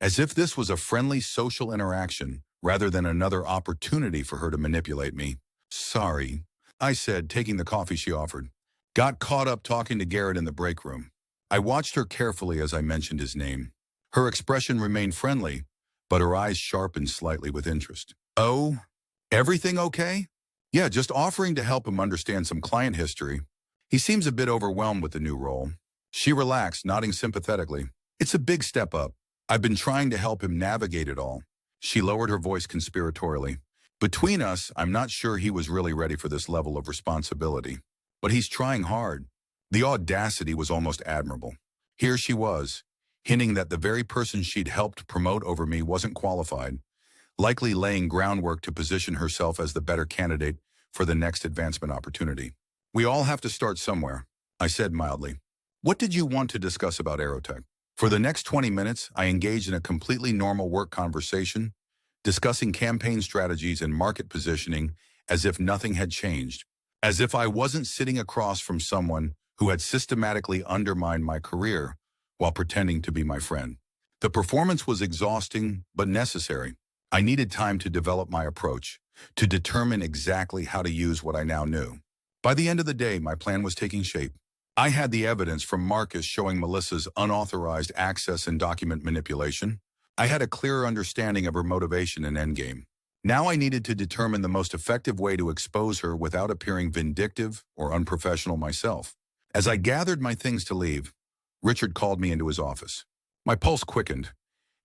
As if this was a friendly social interaction rather than another opportunity for her to manipulate me. Sorry, I said, taking the coffee she offered. Got caught up talking to Garrett in the break room. I watched her carefully as I mentioned his name. Her expression remained friendly, but her eyes sharpened slightly with interest. Oh, everything okay? Yeah, just offering to help him understand some client history. He seems a bit overwhelmed with the new role. She relaxed, nodding sympathetically. It's a big step up. I've been trying to help him navigate it all. She lowered her voice conspiratorially. Between us, I'm not sure he was really ready for this level of responsibility. But he's trying hard. The audacity was almost admirable. Here she was, hinting that the very person she'd helped promote over me wasn't qualified, likely laying groundwork to position herself as the better candidate for the next advancement opportunity. We all have to start somewhere, I said mildly. What did you want to discuss about Aerotech? For the next 20 minutes, I engaged in a completely normal work conversation, discussing campaign strategies and market positioning as if nothing had changed, as if I wasn't sitting across from someone who had systematically undermined my career while pretending to be my friend. The performance was exhausting, but necessary. I needed time to develop my approach, to determine exactly how to use what I now knew. By the end of the day, my plan was taking shape. I had the evidence from Marcus showing Melissa's unauthorized access and document manipulation. I had a clearer understanding of her motivation and endgame. Now I needed to determine the most effective way to expose her without appearing vindictive or unprofessional myself. As I gathered my things to leave, Richard called me into his office. My pulse quickened.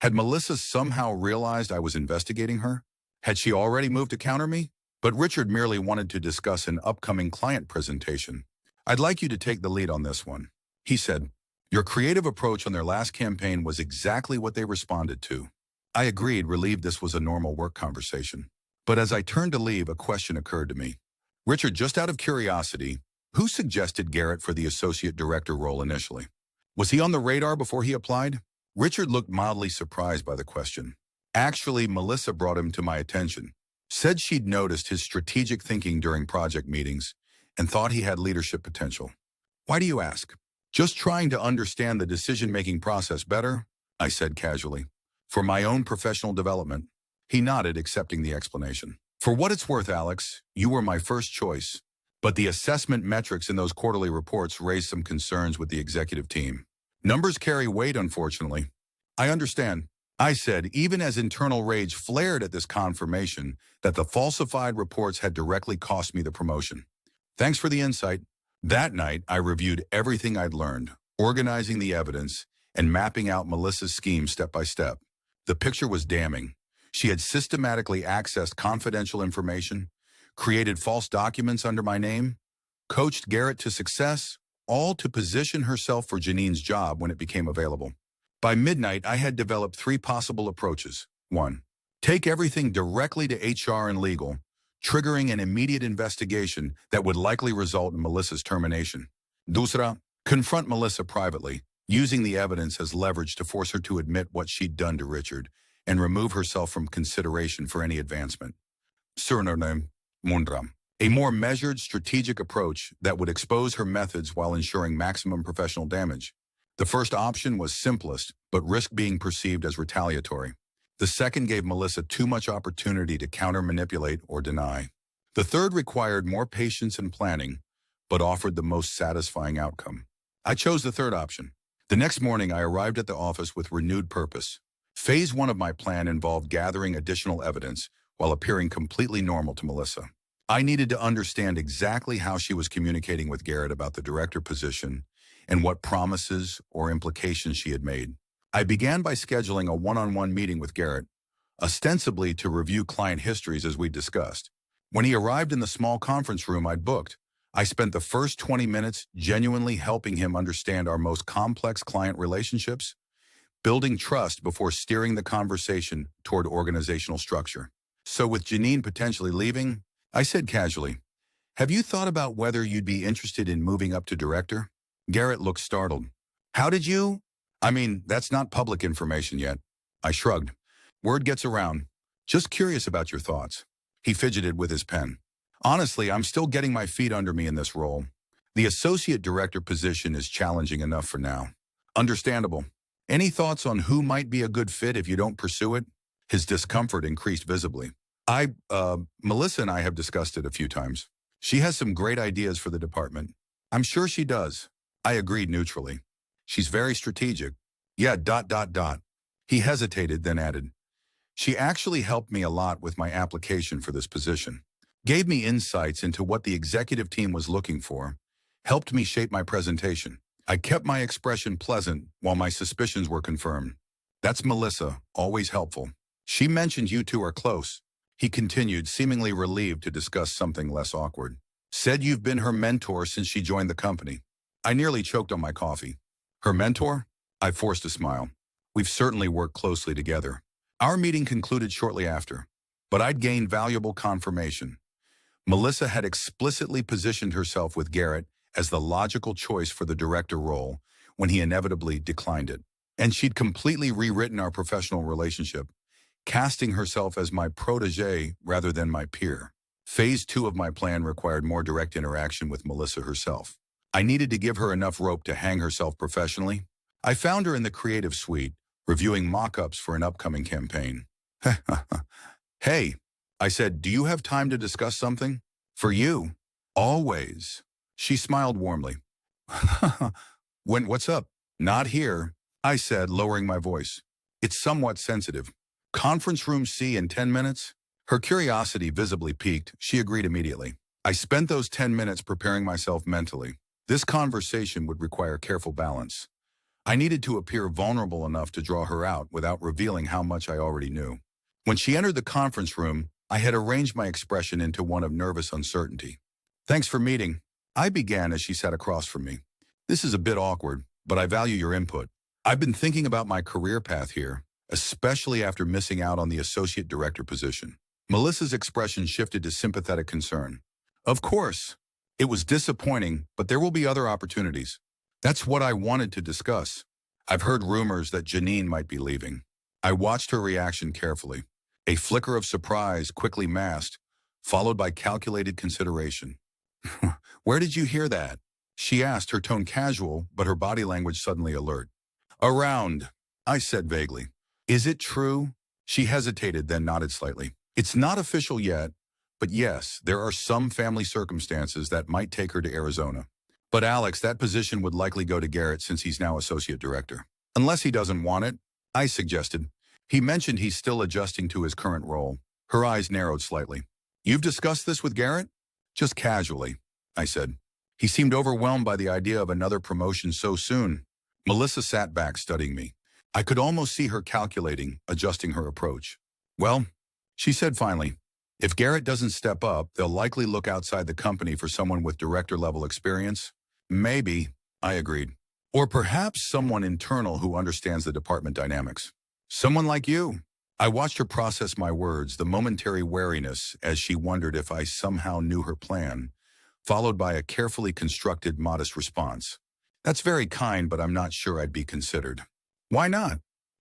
Had Melissa somehow realized I was investigating her? Had she already moved to counter me? But Richard merely wanted to discuss an upcoming client presentation. I'd like you to take the lead on this one, he said. Your creative approach on their last campaign was exactly what they responded to. I agreed, relieved this was a normal work conversation. But as I turned to leave, a question occurred to me. Richard, just out of curiosity, who suggested Garrett for the associate director role initially? Was he on the radar before he applied? Richard looked mildly surprised by the question. Actually, Melissa brought him to my attention. Said she'd noticed his strategic thinking during project meetings and thought he had leadership potential. Why do you ask? Just trying to understand the decision-making process better, I said casually. For my own professional development. He nodded, accepting the explanation. For what it's worth, Alex, you were my first choice. But the assessment metrics in those quarterly reports raised some concerns with the executive team. Numbers carry weight, unfortunately. I understand, I said, even as internal rage flared at this confirmation that the falsified reports had directly cost me the promotion. Thanks for the insight. That night, I reviewed everything I'd learned, organizing the evidence, and mapping out Melissa's scheme step by step. The picture was damning. She had systematically accessed confidential information, created false documents under my name, coached Garrett to success, all to position herself for Janine's job when it became available. By midnight, I had developed 3 possible approaches. 1. Take everything directly to HR and legal, triggering an immediate investigation that would likely result in Melissa's termination. Dusra, confront Melissa privately, using the evidence as leverage to force her to admit what she'd done to Richard and remove herself from consideration for any advancement. Surname, Mundram. A more measured, strategic approach that would expose her methods while ensuring maximum professional damage. The first option was simplest, but risked being perceived as retaliatory. The second gave Melissa too much opportunity to counter-manipulate or deny. The third required more patience and planning, but offered the most satisfying outcome. I chose the third option. The next morning, I arrived at the office with renewed purpose. Phase 1 of my plan involved gathering additional evidence while appearing completely normal to Melissa. I needed to understand exactly how she was communicating with Garrett about the director position and what promises or implications she had made. I began by scheduling a one-on-one meeting with Garrett, ostensibly to review client histories as we discussed. When he arrived in the small conference room I'd booked, I spent the first 20 minutes genuinely helping him understand our most complex client relationships, building trust before steering the conversation toward organizational structure. So with Janine potentially leaving, I said casually, "Have you thought about whether you'd be interested in moving up to director?" Garrett looked startled. "How did you? I mean, that's not public information yet." I shrugged. "Word gets around. Just curious about your thoughts." He fidgeted with his pen. "Honestly, I'm still getting my feet under me in this role. The associate director position is challenging enough for now." "Understandable. Any thoughts on who might be a good fit if you don't pursue it?" His discomfort increased visibly. Melissa and I have discussed it a few times. She has some great ideas for the department." "I'm sure she does." I agreed neutrally. "She's very strategic." "Yeah, ... He hesitated, then added, "She actually helped me a lot with my application for this position. Gave me insights into what the executive team was looking for, helped me shape my presentation. I kept my expression pleasant while my suspicions were confirmed. That's Melissa, always helpful. She mentioned you two are close." He continued, seemingly relieved to discuss something less awkward. "Said you've been her mentor since she joined the company." I nearly choked on my coffee. "Her mentor?" I forced a smile. "We've certainly worked closely together." Our meeting concluded shortly after, but I'd gained valuable confirmation. Melissa had explicitly positioned herself with Garrett as the logical choice for the director role when he inevitably declined it. And she'd completely rewritten our professional relationship, casting herself as my protege rather than my peer. Phase 2 of my plan required more direct interaction with Melissa herself. I needed to give her enough rope to hang herself professionally. I found her in the creative suite, reviewing mock-ups for an upcoming campaign. "Hey," I said, "do you have time to discuss something?" "For you." "Always." She smiled warmly. What's up?" "Not here," I said, lowering my voice. "It's somewhat sensitive." "Conference room C in 10 minutes? Her curiosity visibly piqued. She agreed immediately. I spent those 10 minutes preparing myself mentally. This conversation would require careful balance. I needed to appear vulnerable enough to draw her out without revealing how much I already knew. When she entered the conference room, I had arranged my expression into one of nervous uncertainty. "Thanks for meeting," I began as she sat across from me. "This is a bit awkward, but I value your input. I've been thinking about my career path here, especially after missing out on the associate director position." Melissa's expression shifted to sympathetic concern. "Of course. It was disappointing, but there will be other opportunities." "That's what I wanted to discuss. I've heard rumors that Janine might be leaving." I watched her reaction carefully. A flicker of surprise quickly masked, followed by calculated consideration. Where did you hear that? She asked, her tone casual, but her body language suddenly alert. Around, I said vaguely. Is it true? She hesitated, then nodded slightly. It's not official yet, but yes, there are some family circumstances that might take her to Arizona. But Alex, that position would likely go to Garrett since he's now associate director. Unless he doesn't want it, I suggested. He mentioned he's still adjusting to his current role. Her eyes narrowed slightly. You've discussed this with Garrett? Just casually, I said. He seemed overwhelmed by the idea of another promotion so soon. Melissa sat back, studying me. I could almost see her calculating, adjusting her approach. Well, she said finally, if Garrett doesn't step up, they'll likely look outside the company for someone with director-level experience. Maybe, I agreed. Or perhaps someone internal who understands the department dynamics. Someone like you. I watched her process my words, the momentary wariness as she wondered if I somehow knew her plan, followed by a carefully constructed, modest response. That's very kind, but I'm not sure I'd be considered. Why not?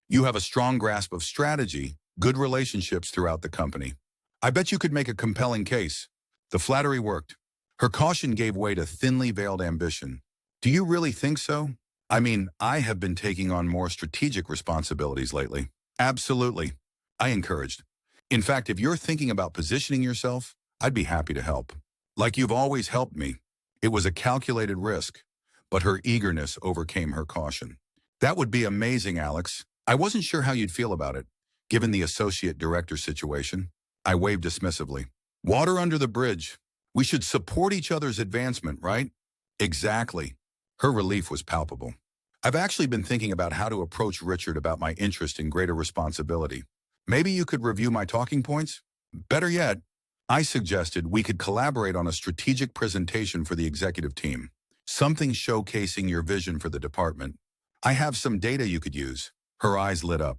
You have a strong grasp of strategy, good relationships throughout the company. I bet you could make a compelling case. The flattery worked. Her caution gave way to thinly veiled ambition. Do you really think so? I mean, I have been taking on more strategic responsibilities lately. Absolutely. I encouraged. In fact, if you're thinking about positioning yourself, I'd be happy to help. Like you've always helped me. It was a calculated risk, but her eagerness overcame her caution. That would be amazing, Alex. I wasn't sure how you'd feel about it, given the associate director situation. I waved dismissively. Water under the bridge. We should support each other's advancement, right? Exactly. Her relief was palpable. I've actually been thinking about how to approach Richard about my interest in greater responsibility. Maybe you could review my talking points? Better yet, I suggested we could collaborate on a strategic presentation for the executive team. Something showcasing your vision for the department. I have some data you could use. Her eyes lit up.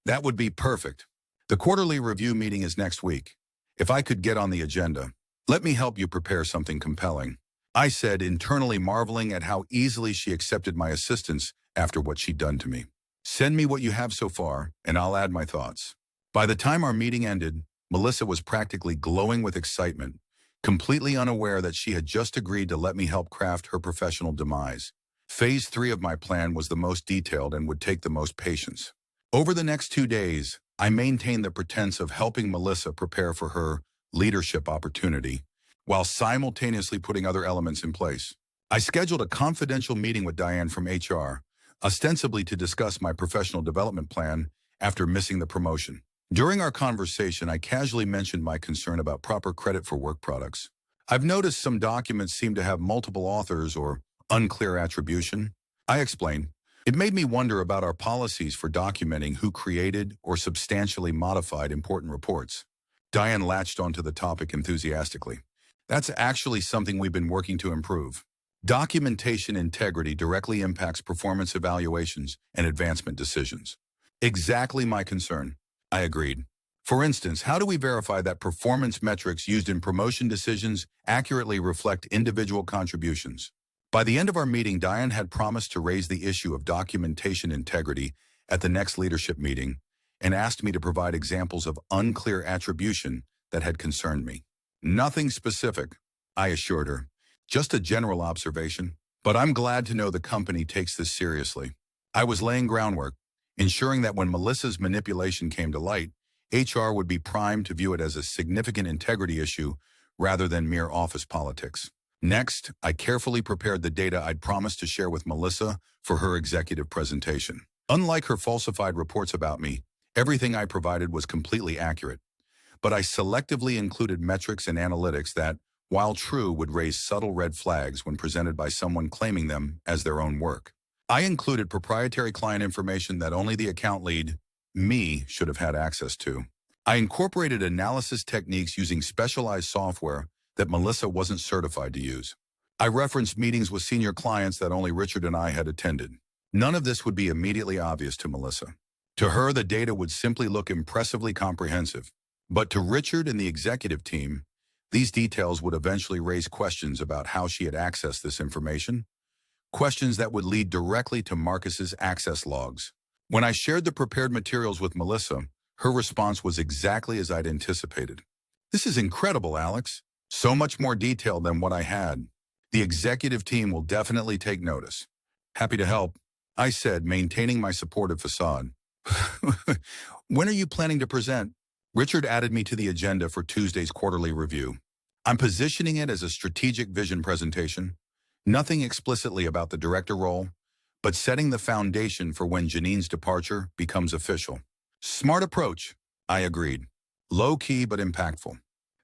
That would be perfect. The quarterly review meeting is next week. If I could get on the agenda, let me help you prepare something compelling. I said, internally marveling at how easily she accepted my assistance after what she'd done to me. Send me what you have so far, and I'll add my thoughts. By the time our meeting ended, Melissa was practically glowing with excitement, completely unaware that she had just agreed to let me help craft her professional demise. Phase 3 of my plan was the most detailed and would take the most patience. Over the next 2 days, I maintained the pretense of helping Melissa prepare for her leadership opportunity, while simultaneously putting other elements in place. I scheduled a confidential meeting with Diane from HR, ostensibly to discuss my professional development plan after missing the promotion. During our conversation, I casually mentioned my concern about proper credit for work products. I've noticed some documents seem to have multiple authors or unclear attribution. I explained. It made me wonder about our policies for documenting who created or substantially modified important reports. Diane latched onto the topic enthusiastically. That's actually something we've been working to improve. Documentation integrity directly impacts performance evaluations and advancement decisions. Exactly my concern. I agreed. For instance, how do we verify that performance metrics used in promotion decisions accurately reflect individual contributions? By the end of our meeting, Diane had promised to raise the issue of documentation integrity at the next leadership meeting and asked me to provide examples of unclear attribution that had concerned me. Nothing specific, I assured her. Just a general observation. But I'm glad to know the company takes this seriously. I was laying groundwork, ensuring that when Melissa's manipulation came to light, HR would be primed to view it as a significant integrity issue rather than mere office politics. Next, I carefully prepared the data I'd promised to share with Melissa for her executive presentation. Unlike her falsified reports about me, everything I provided was completely accurate. But I selectively included metrics and analytics that, while true, would raise subtle red flags when presented by someone claiming them as their own work. I included proprietary client information that only the account lead, me, should have had access to. I incorporated analysis techniques using specialized software that Melissa wasn't certified to use. I referenced meetings with senior clients that only Richard and I had attended. None of this would be immediately obvious to Melissa. To her, the data would simply look impressively comprehensive. But to Richard and the executive team, these details would eventually raise questions about how she had accessed this information, questions that would lead directly to Marcus's access logs. When I shared the prepared materials with Melissa, her response was exactly as I'd anticipated. This is incredible, Alex. So much more detail than what I had. The executive team will definitely take notice. Happy to help, I said, maintaining my supportive facade. When are you planning to present? Richard added me to the agenda for Tuesday's quarterly review. I'm positioning it as a strategic vision presentation, nothing explicitly about the director role, but setting the foundation for when Janine's departure becomes official. Smart approach, I agreed. Low-key but impactful.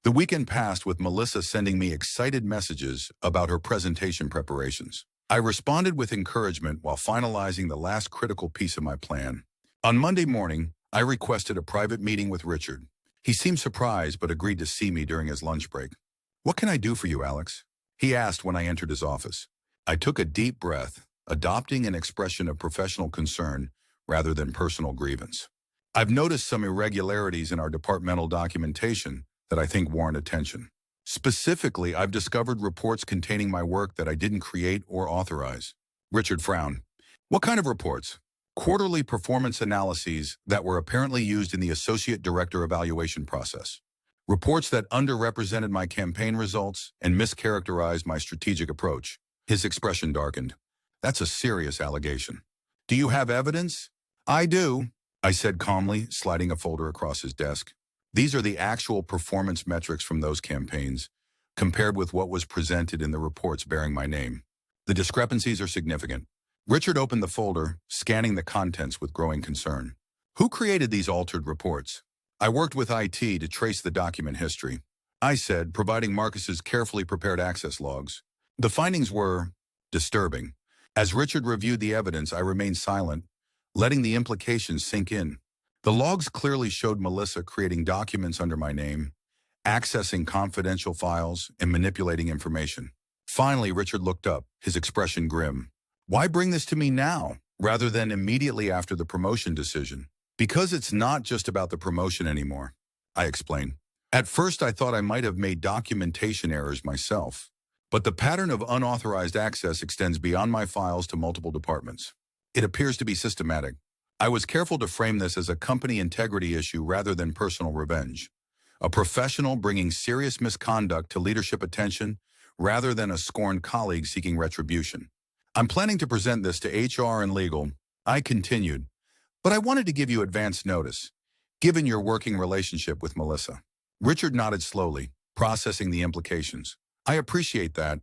The weekend passed with Melissa sending me excited messages about her presentation preparations. I responded with encouragement while finalizing the last critical piece of my plan. On Monday morning, I requested a private meeting with Richard. He seemed surprised but agreed to see me during his lunch break. "What can I do for you, Alex?" he asked when I entered his office. I took a deep breath, adopting an expression of professional concern rather than personal grievance. "I've noticed some irregularities in our departmental documentation that I think warrant attention. Specifically, I've discovered reports containing my work that I didn't create or authorize." Richard frowned. "What kind of reports?" "Quarterly performance analyses that were apparently used in the associate director evaluation process. Reports that underrepresented my campaign results and mischaracterized my strategic approach." His expression darkened. "That's a serious allegation. Do you have evidence?" "I do," I said calmly, sliding a folder across his desk. "These are the actual performance metrics from those campaigns, compared with what was presented in the reports bearing my name. The discrepancies are significant." Richard opened the folder, scanning the contents with growing concern. "Who created these altered reports?" "I worked with IT to trace the document history," I said, providing Marcus's carefully prepared access logs. The findings were disturbing. As Richard reviewed the evidence, I remained silent, letting the implications sink in. The logs clearly showed Melissa creating documents under my name, accessing confidential files, and manipulating information. Finally, Richard looked up, his expression grim. "Why bring this to me now, rather than immediately after the promotion decision?" "Because it's not just about the promotion anymore," I explained. "At first, I thought I might have made documentation errors myself, but the pattern of unauthorized access extends beyond my files to multiple departments. It appears to be systematic. I was careful to frame this as a company integrity issue rather than personal revenge. A professional bringing serious misconduct to leadership attention rather than a scorned colleague seeking retribution. I'm planning to present this to HR and legal," I continued, "but I wanted to give you advance notice, given your working relationship with Melissa." Richard nodded slowly, processing the implications. "I appreciate that.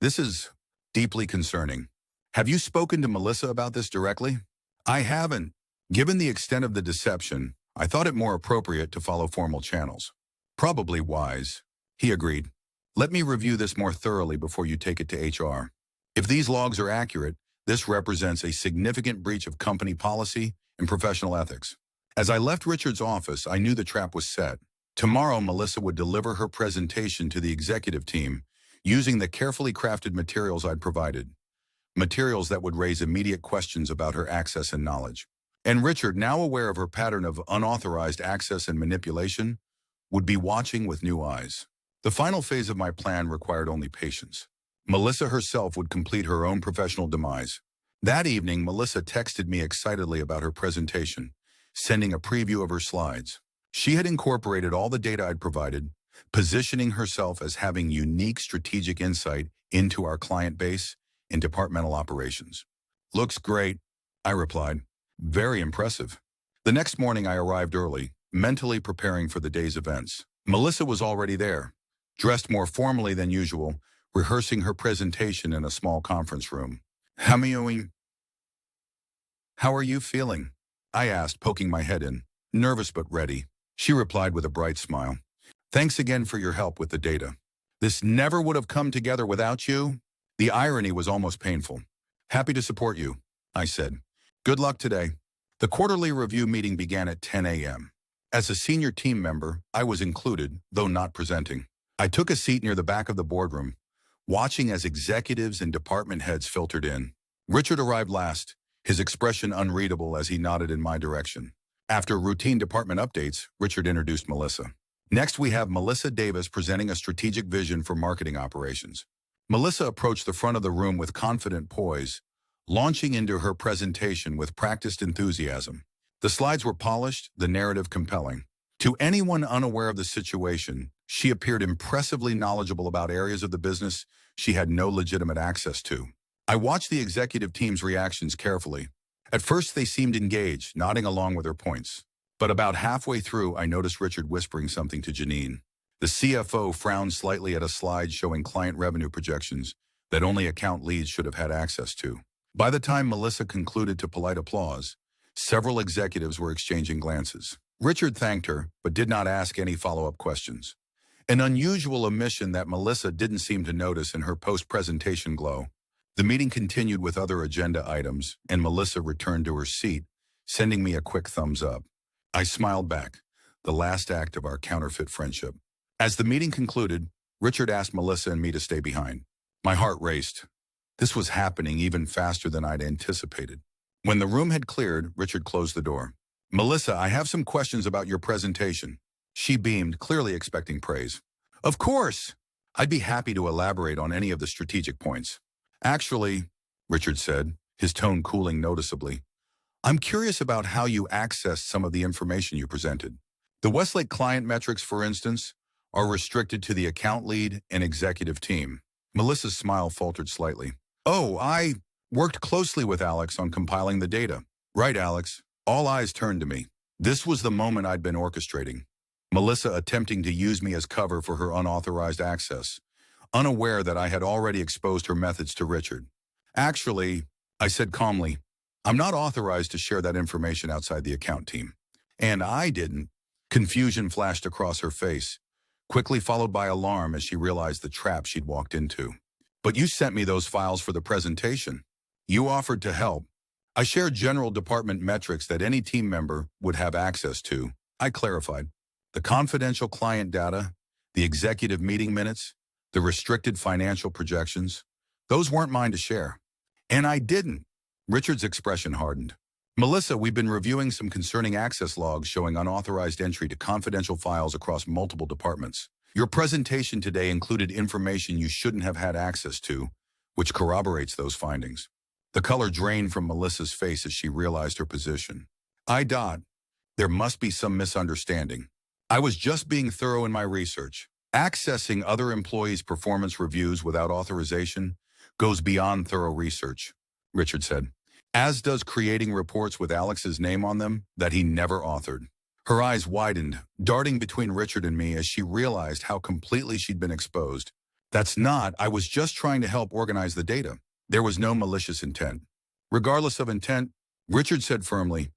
This is deeply concerning. Have you spoken to Melissa about this directly?" "I haven't. Given the extent of the deception, I thought it more appropriate to follow formal channels." "Probably wise," he agreed. "Let me review this more thoroughly before you take it to HR. If these logs are accurate, this represents a significant breach of company policy and professional ethics." As I left Richard's office, I knew the trap was set. Tomorrow, Melissa would deliver her presentation to the executive team using the carefully crafted materials I'd provided. Materials that would raise immediate questions about her access and knowledge. And Richard, now aware of her pattern of unauthorized access and manipulation, would be watching with new eyes. The final phase of my plan required only patience. Melissa herself would complete her own professional demise. That evening, Melissa texted me excitedly about her presentation, sending a preview of her slides. She had incorporated all the data I'd provided, positioning herself as having unique strategic insight into our client base and departmental operations. "Looks great," I replied. "Very impressive." The next morning, I arrived early, mentally preparing for the day's events. Melissa was already there, dressed more formally than usual, rehearsing her presentation in a small conference room. How are you feeling?" I asked, poking my head in. "Nervous but ready." She replied with a bright smile. "Thanks again for your help with the data. This never would have come together without you." The irony was almost painful. "Happy to support you," I said. "Good luck today." The quarterly review meeting began at 10 a.m. As a senior team member, I was included, though not presenting. I took a seat near the back of the boardroom, watching as executives and department heads filtered in. Richard arrived last, his expression unreadable as he nodded in my direction. After routine department updates, Richard introduced Melissa. Next, we have Melissa Davis presenting a strategic vision for marketing operations. Melissa approached the front of the room with confident poise, launching into her presentation with practiced enthusiasm. The slides were polished, the narrative compelling. To anyone unaware of the situation, she appeared impressively knowledgeable about areas of the business she had no legitimate access to. I watched the executive team's reactions carefully. At first, they seemed engaged, nodding along with her points. But about halfway through, I noticed Richard whispering something to Janine. The CFO frowned slightly at a slide showing client revenue projections that only account leads should have had access to. By the time Melissa concluded to polite applause, several executives were exchanging glances. Richard thanked her, but did not ask any follow-up questions. An unusual omission that Melissa didn't seem to notice in her post-presentation glow. The meeting continued with other agenda items, and Melissa returned to her seat, sending me a quick thumbs up. I smiled back, the last act of our counterfeit friendship. As the meeting concluded, Richard asked Melissa and me to stay behind. My heart raced. This was happening even faster than I'd anticipated. When the room had cleared, Richard closed the door. "Melissa, I have some questions about your presentation." She beamed, clearly expecting praise. "Of course! I'd be happy to elaborate on any of the strategic points." "Actually," Richard said, his tone cooling noticeably, "I'm curious about how you accessed some of the information you presented. The Westlake client metrics, for instance, are restricted to the account lead and executive team." Melissa's smile faltered slightly. "Oh, I worked closely with Alex on compiling the data." "Right, Alex." All eyes turned to me. This was the moment I'd been orchestrating. Melissa attempting to use me as cover for her unauthorized access, unaware that I had already exposed her methods to Richard. "Actually," I said calmly, "I'm not authorized to share that information outside the account team." "And I didn't." Confusion flashed across her face, quickly followed by alarm as she realized the trap she'd walked into. "But you sent me those files for the presentation. You offered to help." "I shared general department metrics that any team member would have access to," I clarified. "The confidential client data, the executive meeting minutes, the restricted financial projections, those weren't mine to share." "And I didn't." Richard's expression hardened. "Melissa, we've been reviewing some concerning access logs showing unauthorized entry to confidential files across multiple departments. Your presentation today included information you shouldn't have had access to, which corroborates those findings." The color drained from Melissa's face as she realized her position. There must be some misunderstanding. I was just being thorough in my research. Accessing other employees' performance reviews without authorization goes beyond thorough research," Richard said, "as does creating reports with Alex's name on them that he never authored." Her eyes widened, darting between Richard and me as she realized how completely she'd been exposed. I was just trying to help organize the data. There was no malicious intent." "Regardless of intent," Richard said firmly,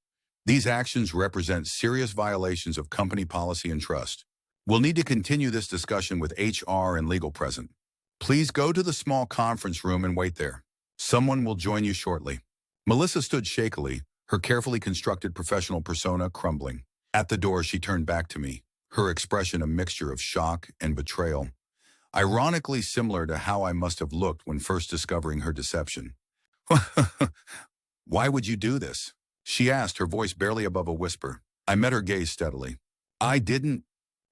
"these actions represent serious violations of company policy and trust. We'll need to continue this discussion with HR and legal present. Please go to the small conference room and wait there. Someone will join you shortly." Melissa stood shakily, her carefully constructed professional persona crumbling. At the door, she turned back to me, her expression a mixture of shock and betrayal, ironically similar to how I must have looked when first discovering her deception. "Why would you do this?" she asked, her voice barely above a whisper. I met her gaze steadily. "I didn't.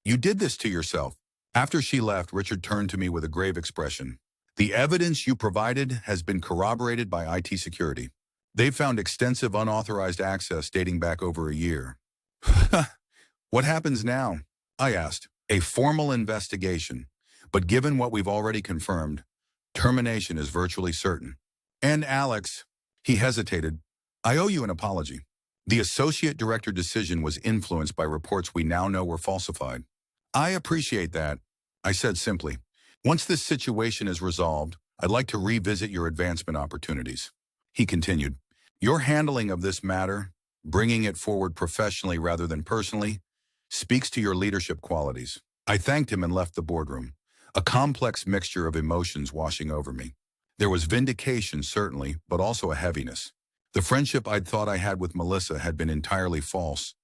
You did this to yourself." After she left, Richard turned to me with a grave expression. "The evidence you provided has been corroborated by IT security. They've found extensive unauthorized access dating back over a year." "What happens now?" I asked. "A formal investigation. But given what we've already confirmed, termination is virtually certain." "And Alex," he hesitated, "I owe you an apology. The associate director decision was influenced by reports we now know were falsified." "I appreciate that," I said simply. "Once this situation is resolved, I'd like to revisit your advancement opportunities." He continued, "Your handling of this matter, bringing it forward professionally rather than personally, speaks to your leadership qualities." I thanked him and left the boardroom, a complex mixture of emotions washing over me. There was vindication, certainly, but also a heaviness. The friendship I'd thought I had with Melissa had been entirely false,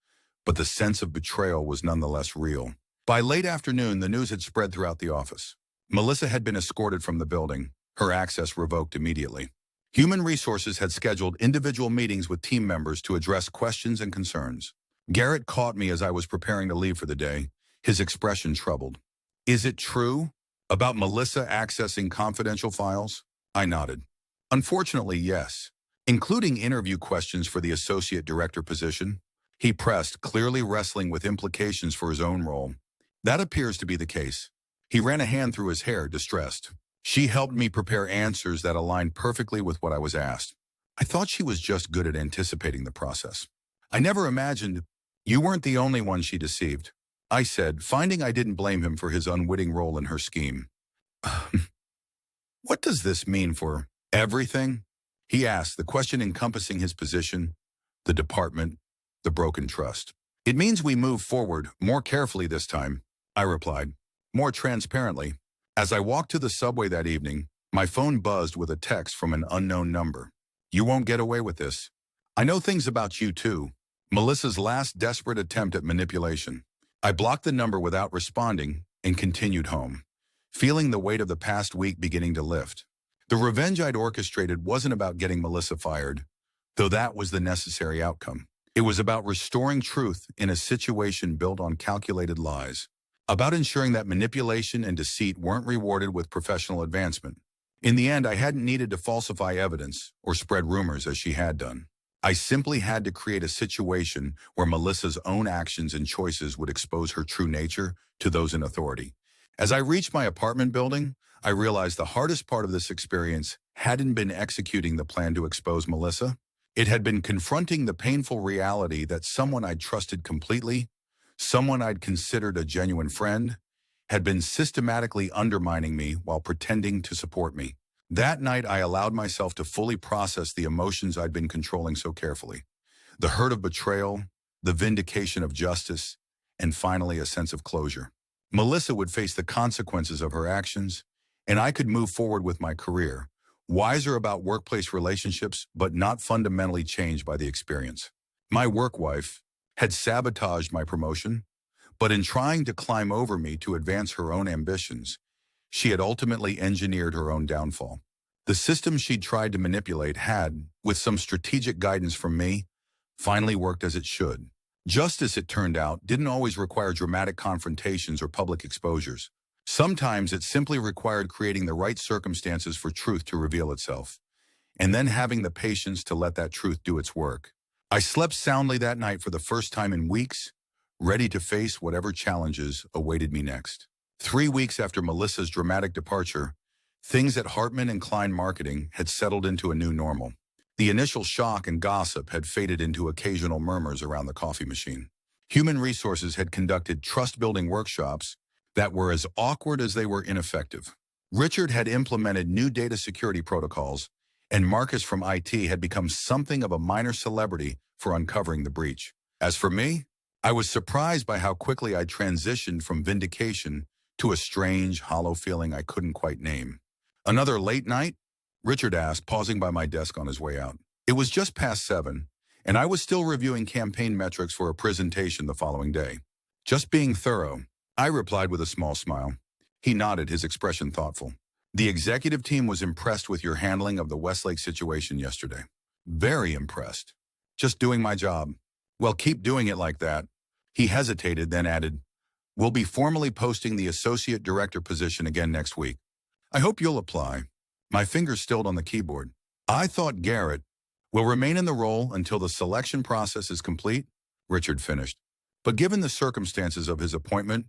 but the sense of betrayal was nonetheless real. By late afternoon, the news had spread throughout the office. Melissa had been escorted from the building, her access revoked immediately. Human Resources had scheduled individual meetings with team members to address questions and concerns. Garrett caught me as I was preparing to leave for the day, his expression troubled. "Is it true? About Melissa accessing confidential files?" I nodded. "Unfortunately, yes. including interview questions for the associate director position. He pressed, clearly wrestling with implications for his own role. That appears to be the case. He ran a hand through his hair, distressed. She helped me prepare answers that aligned perfectly with what I was asked. I thought she was just good at anticipating the process. I never imagined. You weren't the only one she deceived, I said, finding I didn't blame him for his unwitting role in her scheme. What does this mean for everything? He asked, the question encompassing his position, the department, the broken trust. It means we move forward more carefully this time, I replied, more transparently. As I walked to the subway that evening, my phone buzzed with a text from an unknown number. You won't get away with this. I know things about you too. Melissa's last desperate attempt at manipulation. I blocked the number without responding and continued home, feeling the weight of the past week beginning to lift. The revenge I'd orchestrated wasn't about getting Melissa fired, though that was the necessary outcome. It was about restoring truth in a situation built on calculated lies, about ensuring that manipulation and deceit weren't rewarded with professional advancement. In the end, I hadn't needed to falsify evidence or spread rumors as she had done. I simply had to create a situation where Melissa's own actions and choices would expose her true nature to those in authority. As I reached my apartment building, I realized the hardest part of this experience hadn't been executing the plan to expose Melissa. It had been confronting the painful reality that someone I'd trusted completely, someone I'd considered a genuine friend, had been systematically undermining me while pretending to support me. That night, I allowed myself to fully process the emotions I'd been controlling so carefully. The hurt of betrayal, the vindication of justice, and finally a sense of closure. Melissa would face the consequences of her actions, and I could move forward with my career, wiser about workplace relationships, but not fundamentally changed by the experience. My work wife had sabotaged my promotion, but in trying to climb over me to advance her own ambitions, she had ultimately engineered her own downfall. The system she'd tried to manipulate had, with some strategic guidance from me, finally worked as it should. Justice, it turned out, didn't always require dramatic confrontations or public exposures. Sometimes it simply required creating the right circumstances for truth to reveal itself, and then having the patience to let that truth do its work. I slept soundly that night for the first time in weeks, ready to face whatever challenges awaited me next. 3 weeks after Melissa's dramatic departure, things at Hartman and Klein Marketing had settled into a new normal. The initial shock and gossip had faded into occasional murmurs around the coffee machine. Human Resources had conducted trust-building workshops that were as awkward as they were ineffective. Richard had implemented new data security protocols, and Marcus from IT had become something of a minor celebrity for uncovering the breach. As for me, I was surprised by how quickly I transitioned from vindication to a strange, hollow feeling I couldn't quite name. Another late night? Richard asked, pausing by my desk on his way out. It was just past 7, and I was still reviewing campaign metrics for a presentation the following day. Just being thorough, I replied with a small smile. He nodded, his expression thoughtful. The executive team was impressed with your handling of the Westlake situation yesterday. Very impressed. Just doing my job. Well, keep doing it like that. He hesitated, then added, we'll be formally posting the associate director position again next week. I hope you'll apply. My fingers stilled on the keyboard. I thought Garrett will remain in the role until the selection process is complete, Richard finished. But given the circumstances of his appointment,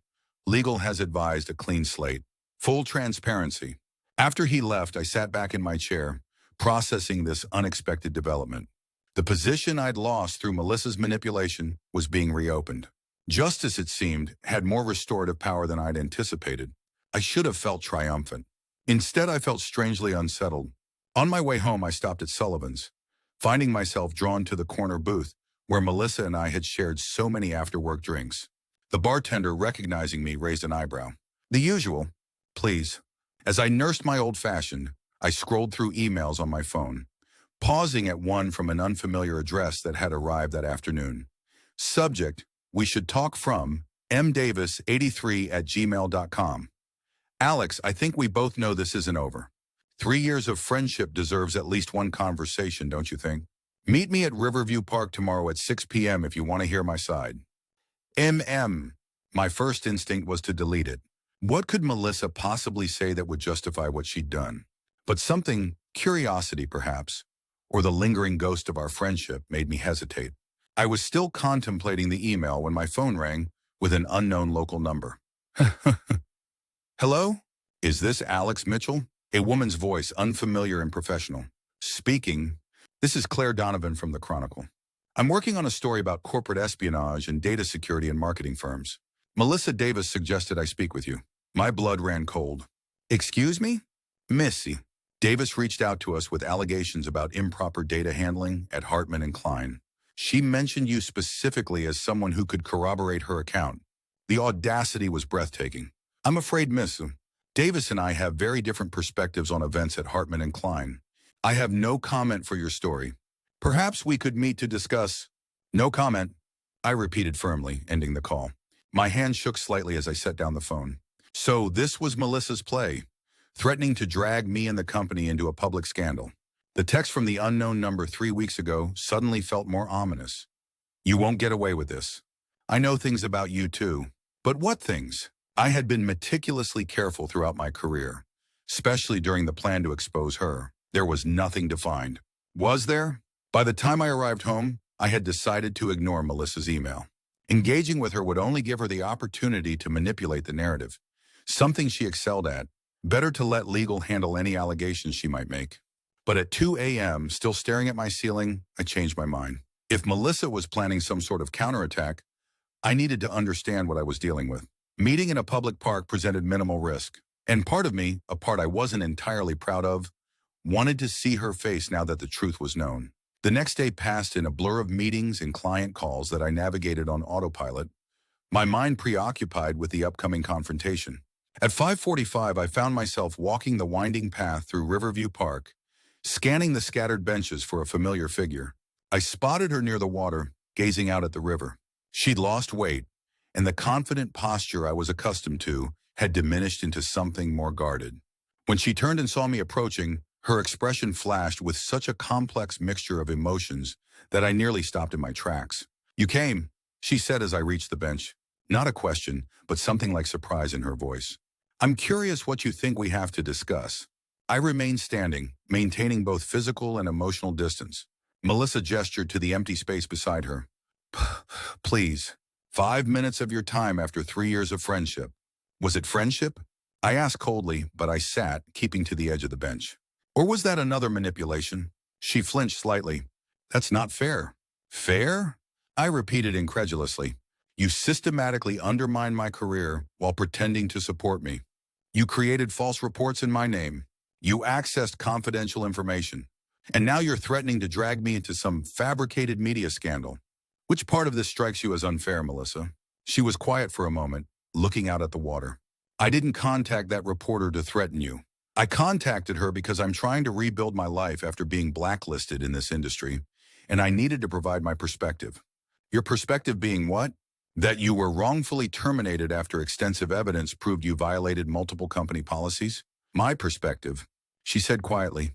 legal has advised a clean slate. Full transparency. After he left, I sat back in my chair, processing this unexpected development. The position I'd lost through Melissa's manipulation was being reopened. Justice, it seemed, had more restorative power than I'd anticipated. I should have felt triumphant. Instead, I felt strangely unsettled. On my way home, I stopped at Sullivan's, finding myself drawn to the corner booth where Melissa and I had shared so many after-work drinks. The bartender, recognizing me, raised an eyebrow. The usual, please. As I nursed my old-fashioned, I scrolled through emails on my phone, pausing at one from an unfamiliar address that had arrived that afternoon. Subject, we should talk from mdavis83@gmail.com. Alex, I think we both know this isn't over. 3 years of friendship deserves at least one conversation, don't you think? Meet me at Riverview Park tomorrow at 6 p.m. if you want to hear my side. My first instinct was to delete it. What could Melissa possibly say that would justify what she'd done? But something, curiosity perhaps, or the lingering ghost of our friendship made me hesitate. I was still contemplating the email when my phone rang with an unknown local number. Hello? Is this Alex Mitchell? A woman's voice, unfamiliar and professional. Speaking. This is Claire Donovan from the Chronicle. I'm working on a story about corporate espionage and data security in marketing firms. Melissa Davis suggested I speak with you. My blood ran cold. Excuse me? Missy. Davis reached out to us with allegations about improper data handling at Hartman and Klein. She mentioned you specifically as someone who could corroborate her account. The audacity was breathtaking. I'm afraid, Miss Davis and I have very different perspectives on events at Hartman and Klein. I have no comment for your story. Perhaps we could meet to discuss. No comment, I repeated firmly, ending the call. My hand shook slightly as I set down the phone. So this was Melissa's play, threatening to drag me and the company into a public scandal. The text from the unknown number 3 weeks ago suddenly felt more ominous. You won't get away with this. I know things about you too. But what things? I had been meticulously careful throughout my career, especially during the plan to expose her. There was nothing to find. Was there? By the time I arrived home, I had decided to ignore Melissa's email. Engaging with her would only give her the opportunity to manipulate the narrative, something she excelled at. Better to let legal handle any allegations she might make. But at 2 a.m., still staring at my ceiling, I changed my mind. If Melissa was planning some sort of counterattack, I needed to understand what I was dealing with. Meeting in a public park presented minimal risk, and part of me, a part I wasn't entirely proud of, wanted to see her face now that the truth was known. The next day passed in a blur of meetings and client calls that I navigated on autopilot, my mind preoccupied with the upcoming confrontation. At 5:45, I found myself walking the winding path through Riverview Park, scanning the scattered benches for a familiar figure. I spotted her near the water, gazing out at the river. She'd lost weight, and the confident posture I was accustomed to had diminished into something more guarded. When she turned and saw me approaching, her expression flashed with such a complex mixture of emotions that I nearly stopped in my tracks. You came, she said as I reached the bench. Not a question, but something like surprise in her voice. I'm curious what you think we have to discuss. I remained standing, maintaining both physical and emotional distance. Melissa gestured to the empty space beside her. Please, 5 minutes of your time after 3 years of friendship. Was it friendship? I asked coldly, but I sat, keeping to the edge of the bench. Or was that another manipulation? She flinched slightly. That's not fair. Fair? I repeated incredulously. You systematically undermined my career while pretending to support me. You created false reports in my name. You accessed confidential information. And now you're threatening to drag me into some fabricated media scandal. Which part of this strikes you as unfair, Melissa? She was quiet for a moment, looking out at the water. I didn't contact that reporter to threaten you. I contacted her because I'm trying to rebuild my life after being blacklisted in this industry, and I needed to provide my perspective. Your perspective being what? That you were wrongfully terminated after extensive evidence proved you violated multiple company policies? My perspective, she said quietly,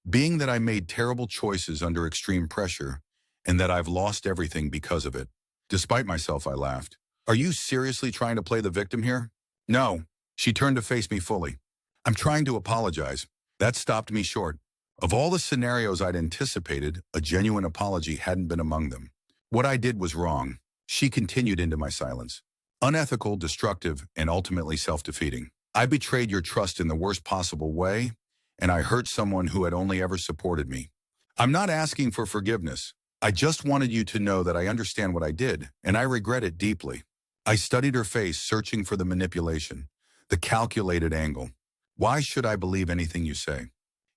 being that I made terrible choices under extreme pressure and that I've lost everything because of it. Despite myself, I laughed. Are you seriously trying to play the victim here? No. She turned to face me fully. I'm trying to apologize. That stopped me short. Of all the scenarios I'd anticipated, a genuine apology hadn't been among them. What I did was wrong. She continued into my silence. Unethical, destructive, and ultimately self-defeating. I betrayed your trust in the worst possible way, and I hurt someone who had only ever supported me. I'm not asking for forgiveness. I just wanted you to know that I understand what I did, and I regret it deeply. I studied her face, searching for the manipulation, the calculated angle. Why should I believe anything you say?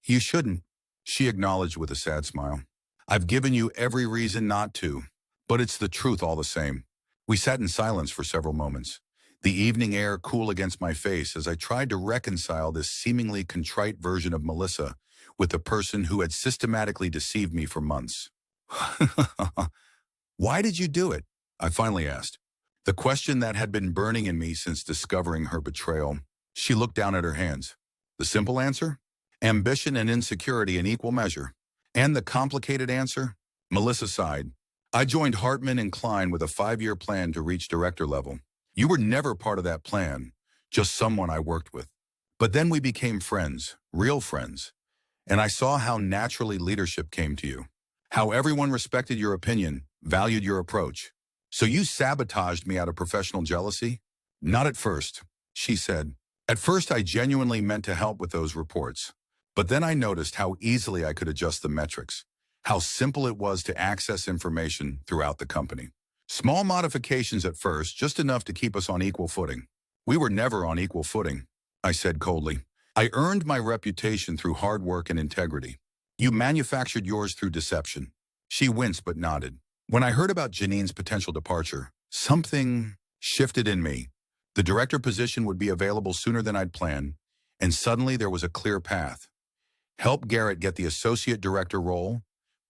You shouldn't, she acknowledged with a sad smile. I've given you every reason not to, but it's the truth all the same. We sat in silence for several moments, the evening air cool against my face as I tried to reconcile this seemingly contrite version of Melissa with the person who had systematically deceived me for months. Why did you do it? I finally asked. The question that had been burning in me since discovering her betrayal. She looked down at her hands. The simple answer? Ambition and insecurity in equal measure. And the complicated answer? Melissa sighed. I joined Hartman and Klein with a 5-year plan to reach director level. You were never part of that plan, just someone I worked with. But then we became friends, real friends. and I saw how naturally leadership came to you. How everyone respected your opinion, valued your approach. So you sabotaged me out of professional jealousy? Not at first, she said. At first, I genuinely meant to help with those reports. But then I noticed how easily I could adjust the metrics, how simple it was to access information throughout the company. Small modifications at first, just enough to keep us on equal footing. We were never on equal footing, I said coldly. I earned my reputation through hard work and integrity. You manufactured yours through deception. She winced but nodded. When I heard about Janine's potential departure, something shifted in me. The director position would be available sooner than I'd planned, and suddenly there was a clear path. Help Garrett get the associate director role,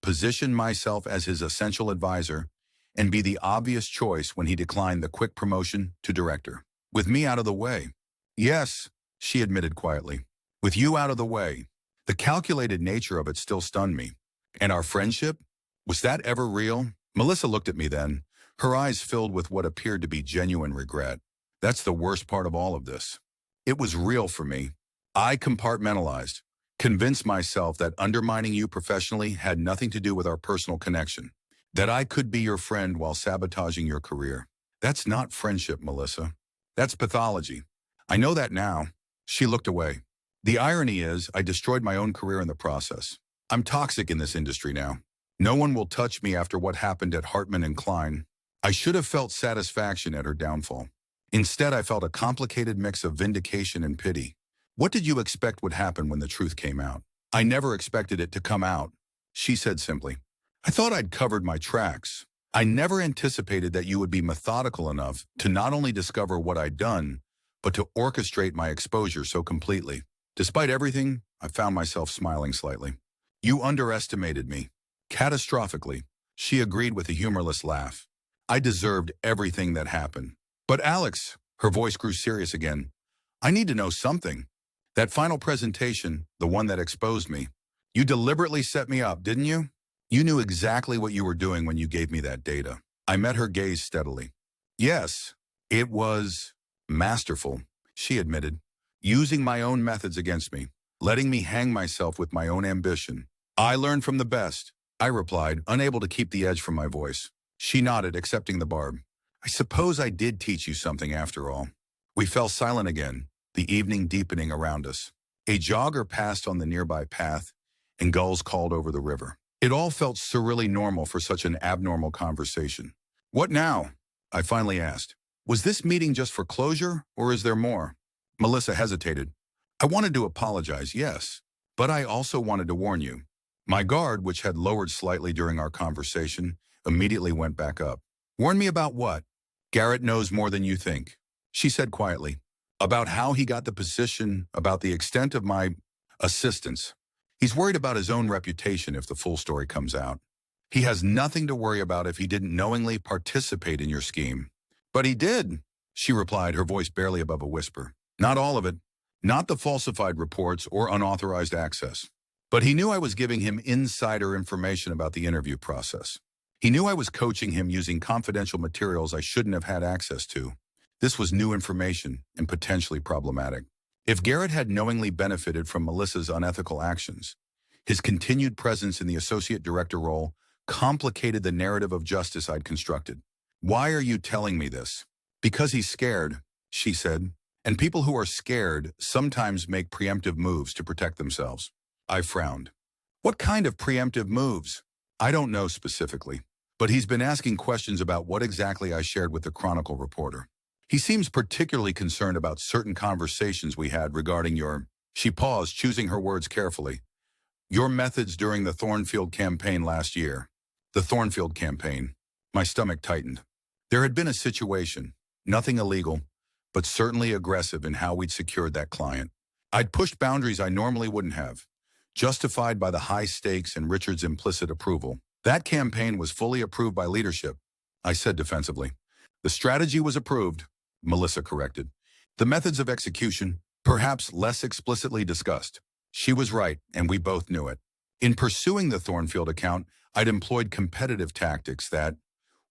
position myself as his essential advisor, and be the obvious choice when he declined the quick promotion to director. With me out of the way. Yes, she admitted quietly. With you out of the way. The calculated nature of it still stunned me. And our friendship? Was that ever real? Melissa looked at me then, her eyes filled with what appeared to be genuine regret. That's the worst part of all of this. It was real for me. I compartmentalized, convinced myself that undermining you professionally had nothing to do with our personal connection, that I could be your friend while sabotaging your career. That's not friendship, Melissa. That's pathology. I know that now. She looked away. The irony is, I destroyed my own career in the process. I'm toxic in this industry now. No one will touch me after what happened at Hartman and Klein. I should have felt satisfaction at her downfall. Instead, I felt a complicated mix of vindication and pity. What did you expect would happen when the truth came out? I never expected it to come out, she said simply. I thought I'd covered my tracks. I never anticipated that you would be methodical enough to not only discover what I'd done, but to orchestrate my exposure so completely. Despite everything, I found myself smiling slightly. You underestimated me. Catastrophically, she agreed with a humorless laugh. I deserved everything that happened. But Alex, her voice grew serious again, I need to know something. That final presentation, the one that exposed me, you deliberately set me up, didn't you? You knew exactly what you were doing when you gave me that data. I met her gaze steadily. Yes, it was masterful, she admitted, using my own methods against me, letting me hang myself with my own ambition. I learned from the best, I replied, unable to keep the edge from my voice. She nodded, accepting the barb. I suppose I did teach you something after all. We fell silent again, the evening deepening around us. A jogger passed on the nearby path, and gulls called over the river. It all felt surreally normal for such an abnormal conversation. What now? I finally asked. Was this meeting just for closure, or is there more? Melissa hesitated. I wanted to apologize, yes, but I also wanted to warn you. My guard, which had lowered slightly during our conversation, immediately went back up. Warn me about what? Garrett knows more than you think, she said quietly. About how he got the position, about the extent of my assistance. He's worried about his own reputation if the full story comes out. He has nothing to worry about if he didn't knowingly participate in your scheme. But he did, she replied, her voice barely above a whisper. Not all of it. Not the falsified reports or unauthorized access. But he knew I was giving him insider information about the interview process. He knew I was coaching him using confidential materials I shouldn't have had access to. This was new information and potentially problematic. If Garrett had knowingly benefited from Melissa's unethical actions, his continued presence in the associate director role complicated the narrative of justice I'd constructed. Why are you telling me this? Because he's scared, she said, and people who are scared sometimes make preemptive moves to protect themselves. I frowned. What kind of preemptive moves? I don't know specifically, but he's been asking questions about what exactly I shared with the Chronicle reporter. He seems particularly concerned about certain conversations we had regarding your... She paused, choosing her words carefully. Your methods during the Thornfield campaign last year. The Thornfield campaign. My stomach tightened. There had been a situation, nothing illegal, but certainly aggressive in how we'd secured that client. I'd pushed boundaries I normally wouldn't have, justified by the high stakes and Richard's implicit approval. That campaign was fully approved by leadership, I said defensively. The strategy was approved, Melissa corrected. The methods of execution, perhaps less explicitly discussed. She was right, and we both knew it. In pursuing the Thornfield account, I'd employed competitive tactics that,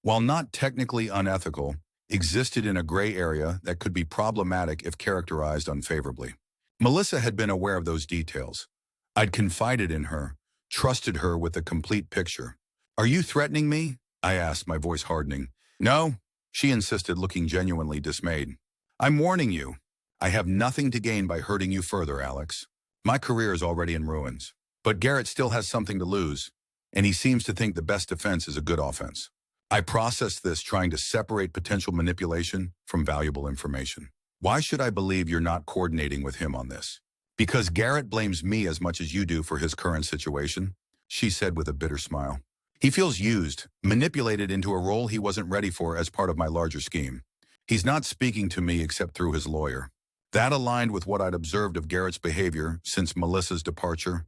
while not technically unethical, existed in a gray area that could be problematic if characterized unfavorably. Melissa had been aware of those details, I'd confided in her, trusted her with the complete picture. "Are you threatening me?" I asked, my voice hardening. "No," she insisted, looking genuinely dismayed. "I'm warning you. I have nothing to gain by hurting you further, Alex. My career is already in ruins. But Garrett still has something to lose, and he seems to think the best defense is a good offense." I processed this, trying to separate potential manipulation from valuable information. "Why should I believe you're not coordinating with him on this?" "Because Garrett blames me as much as you do for his current situation," she said with a bitter smile. "He feels used, manipulated into a role he wasn't ready for as part of my larger scheme. He's not speaking to me except through his lawyer." That aligned with what I'd observed of Garrett's behavior since Melissa's departure: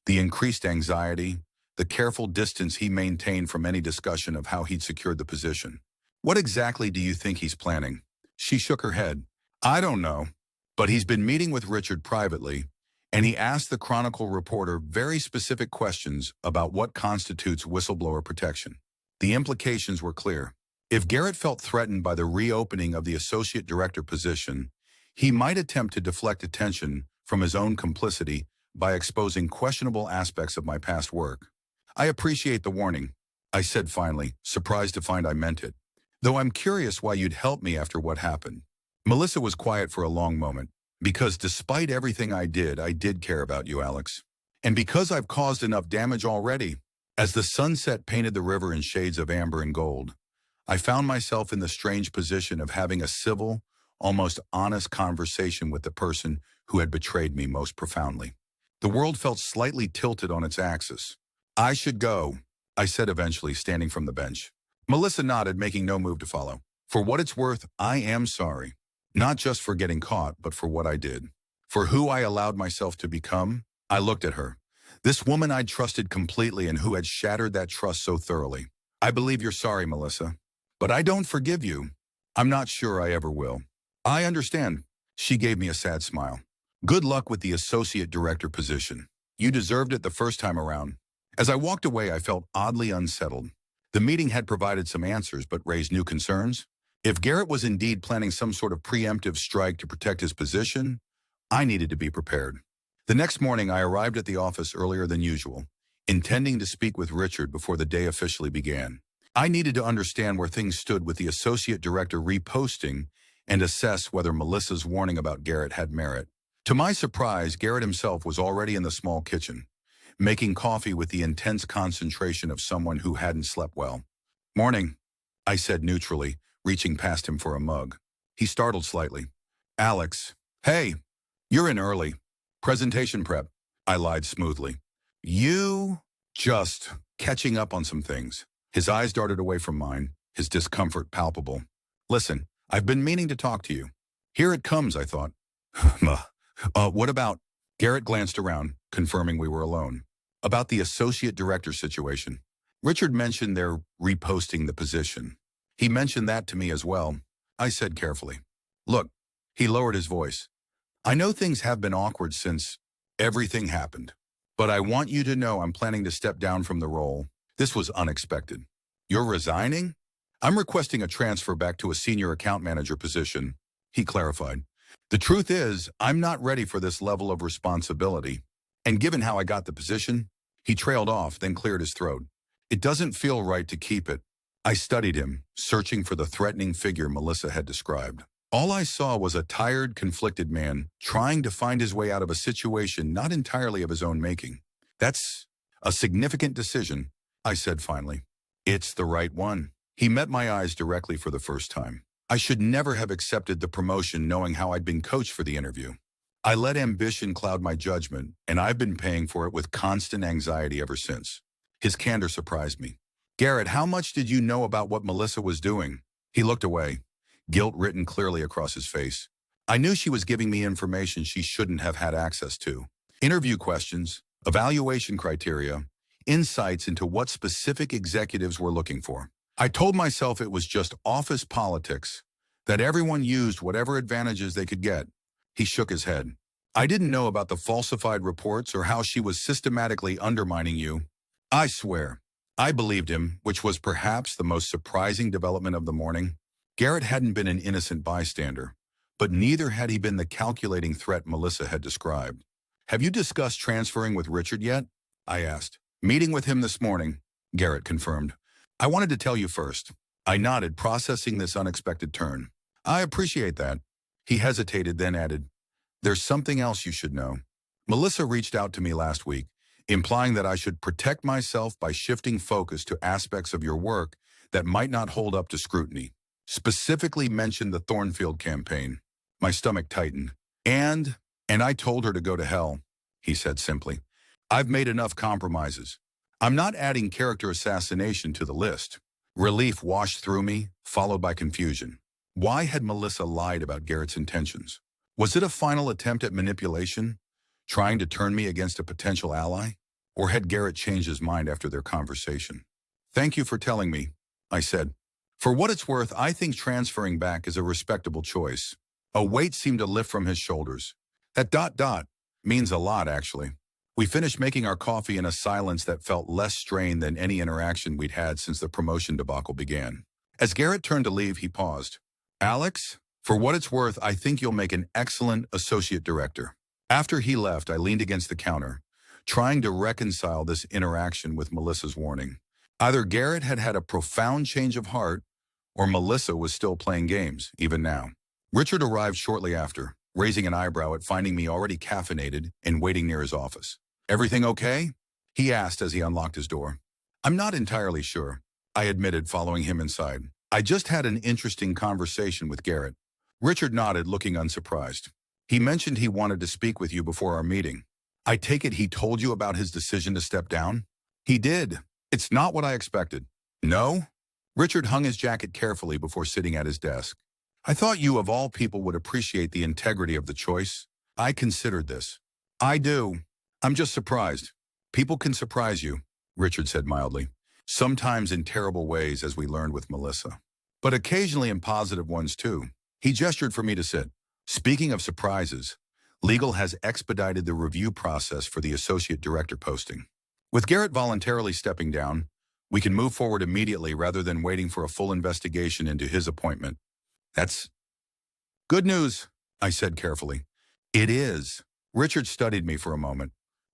the increased anxiety, the careful distance he maintained from any discussion of how he'd secured the position. "What exactly do you think he's planning?" She shook her head. "I don't know, but he's been meeting with Richard privately, and he asked the Chronicle reporter very specific questions about what constitutes whistleblower protection." The implications were clear. If Garrett felt threatened by the reopening of the associate director position, he might attempt to deflect attention from his own complicity by exposing questionable aspects of my past work. "I appreciate the warning," I said finally, surprised to find I meant it. "Though I'm curious why you'd help me after what happened." Melissa was quiet for a long moment. "Because despite everything I did care about you, Alex. And because I've caused enough damage already." As the sunset painted the river in shades of amber and gold, I found myself in the strange position of having a civil, almost honest conversation with the person who had betrayed me most profoundly. The world felt slightly tilted on its axis. "I should go," I said eventually, standing from the bench. Melissa nodded, making no move to follow. "For what it's worth, I am sorry. Not just for getting caught, but for what I did. For who I allowed myself to become." I looked at her. This woman I'd trusted completely and who had shattered that trust so thoroughly. "I believe you're sorry, Melissa. But I don't forgive you. I'm not sure I ever will." "I understand." She gave me a sad smile. "Good luck with the associate director position. You deserved it the first time around." As I walked away, I felt oddly unsettled. The meeting had provided some answers, but raised new concerns. If Garrett was indeed planning some sort of preemptive strike to protect his position, I needed to be prepared. The next morning, I arrived at the office earlier than usual, intending to speak with Richard before the day officially began. I needed to understand where things stood with the associate director reposting and assess whether Melissa's warning about Garrett had merit. To my surprise, Garrett himself was already in the small kitchen, making coffee with the intense concentration of someone who hadn't slept well. "Morning," I said neutrally, reaching past him for a mug. He startled slightly. "Alex." "Hey, you're in early." "Presentation prep," I lied smoothly. "You..." "Just catching up on some things." His eyes darted away from mine, his discomfort palpable. "Listen, I've been meaning to talk to you." Here it comes, I thought. What about..." Garrett glanced around, confirming we were alone. "About the associate director situation. Richard mentioned they're reposting the position. He mentioned that to me as well," I said carefully. "Look," he lowered his voice. "I know things have been awkward since everything happened, but I want you to know I'm planning to step down from the role. This was unexpected." "You're resigning?" "I'm requesting a transfer back to a senior account manager position," he clarified. "The truth is, I'm not ready for this level of responsibility. And given how I got the position..." He trailed off, then cleared his throat. "It doesn't feel right to keep it." I studied him, searching for the threatening figure Melissa had described. All I saw was a tired, conflicted man trying to find his way out of a situation not entirely of his own making. "That's a significant decision," I said finally. "It's the right one." He met my eyes directly for the first time. I should never have accepted the promotion knowing how I'd been coached for the interview. I let ambition cloud my judgment, and I've been paying for it with constant anxiety ever since. His candor surprised me. "Garrett, how much did you know about what Melissa was doing?" He looked away, guilt written clearly across his face. "I knew she was giving me information she shouldn't have had access to. Interview questions, evaluation criteria, insights into what specific executives were looking for. I told myself it was just office politics, that everyone used whatever advantages they could get." He shook his head. "I didn't know about the falsified reports or how she was systematically undermining you." I swear, I believed him, which was perhaps the most surprising development of the morning. Garrett hadn't been an innocent bystander, but neither had he been the calculating threat Melissa had described. Have you discussed transferring with Richard yet? I asked. Meeting with him this morning, Garrett confirmed. I wanted to tell you first. I nodded, processing this unexpected turn. I appreciate that. He hesitated, then added, there's something else you should know. Melissa reached out to me last week, implying that I should protect myself by shifting focus to aspects of your work that might not hold up to scrutiny. Specifically mentioned the Thornfield campaign. My stomach tightened. And I told her to go to hell, he said simply. I've made enough compromises. I'm not adding character assassination to the list. Relief washed through me, followed by confusion. Why had Melissa lied about Garrett's intentions? Was it a final attempt at manipulation, trying to turn me against a potential ally? Or had Garrett changed his mind after their conversation? Thank you for telling me, I said. For what it's worth, I think transferring back is a respectable choice. A weight seemed to lift from his shoulders. That ... means a lot, actually. We finished making our coffee in a silence that felt less strained than any interaction we'd had since the promotion debacle began. As Garrett turned to leave, he paused. Alex, for what it's worth, I think you'll make an excellent associate director. After he left, I leaned against the counter, trying to reconcile this interaction with Melissa's warning. Either Garrett had had a profound change of heart, or Melissa was still playing games, even now. Richard arrived shortly after, raising an eyebrow at finding me already caffeinated and waiting near his office. Everything okay? He asked as he unlocked his door. I'm not entirely sure, I admitted, following him inside. I just had an interesting conversation with Garrett. Richard nodded, looking unsurprised. He mentioned he wanted to speak with you before our meeting. I take it he told you about his decision to step down? He did. It's not what I expected. No? Richard hung his jacket carefully before sitting at his desk. I thought you, of all people, would appreciate the integrity of the choice. I considered this. I do. I'm just surprised. People can surprise you, Richard said mildly. Sometimes in terrible ways, as we learned with Melissa. But occasionally in positive ones, too. He gestured for me to sit. Speaking of surprises, legal has expedited the review process for the associate director posting. With Garrett voluntarily stepping down, we can move forward immediately rather than waiting for a full investigation into his appointment. That's good news, I said carefully. It is. Richard studied me for a moment.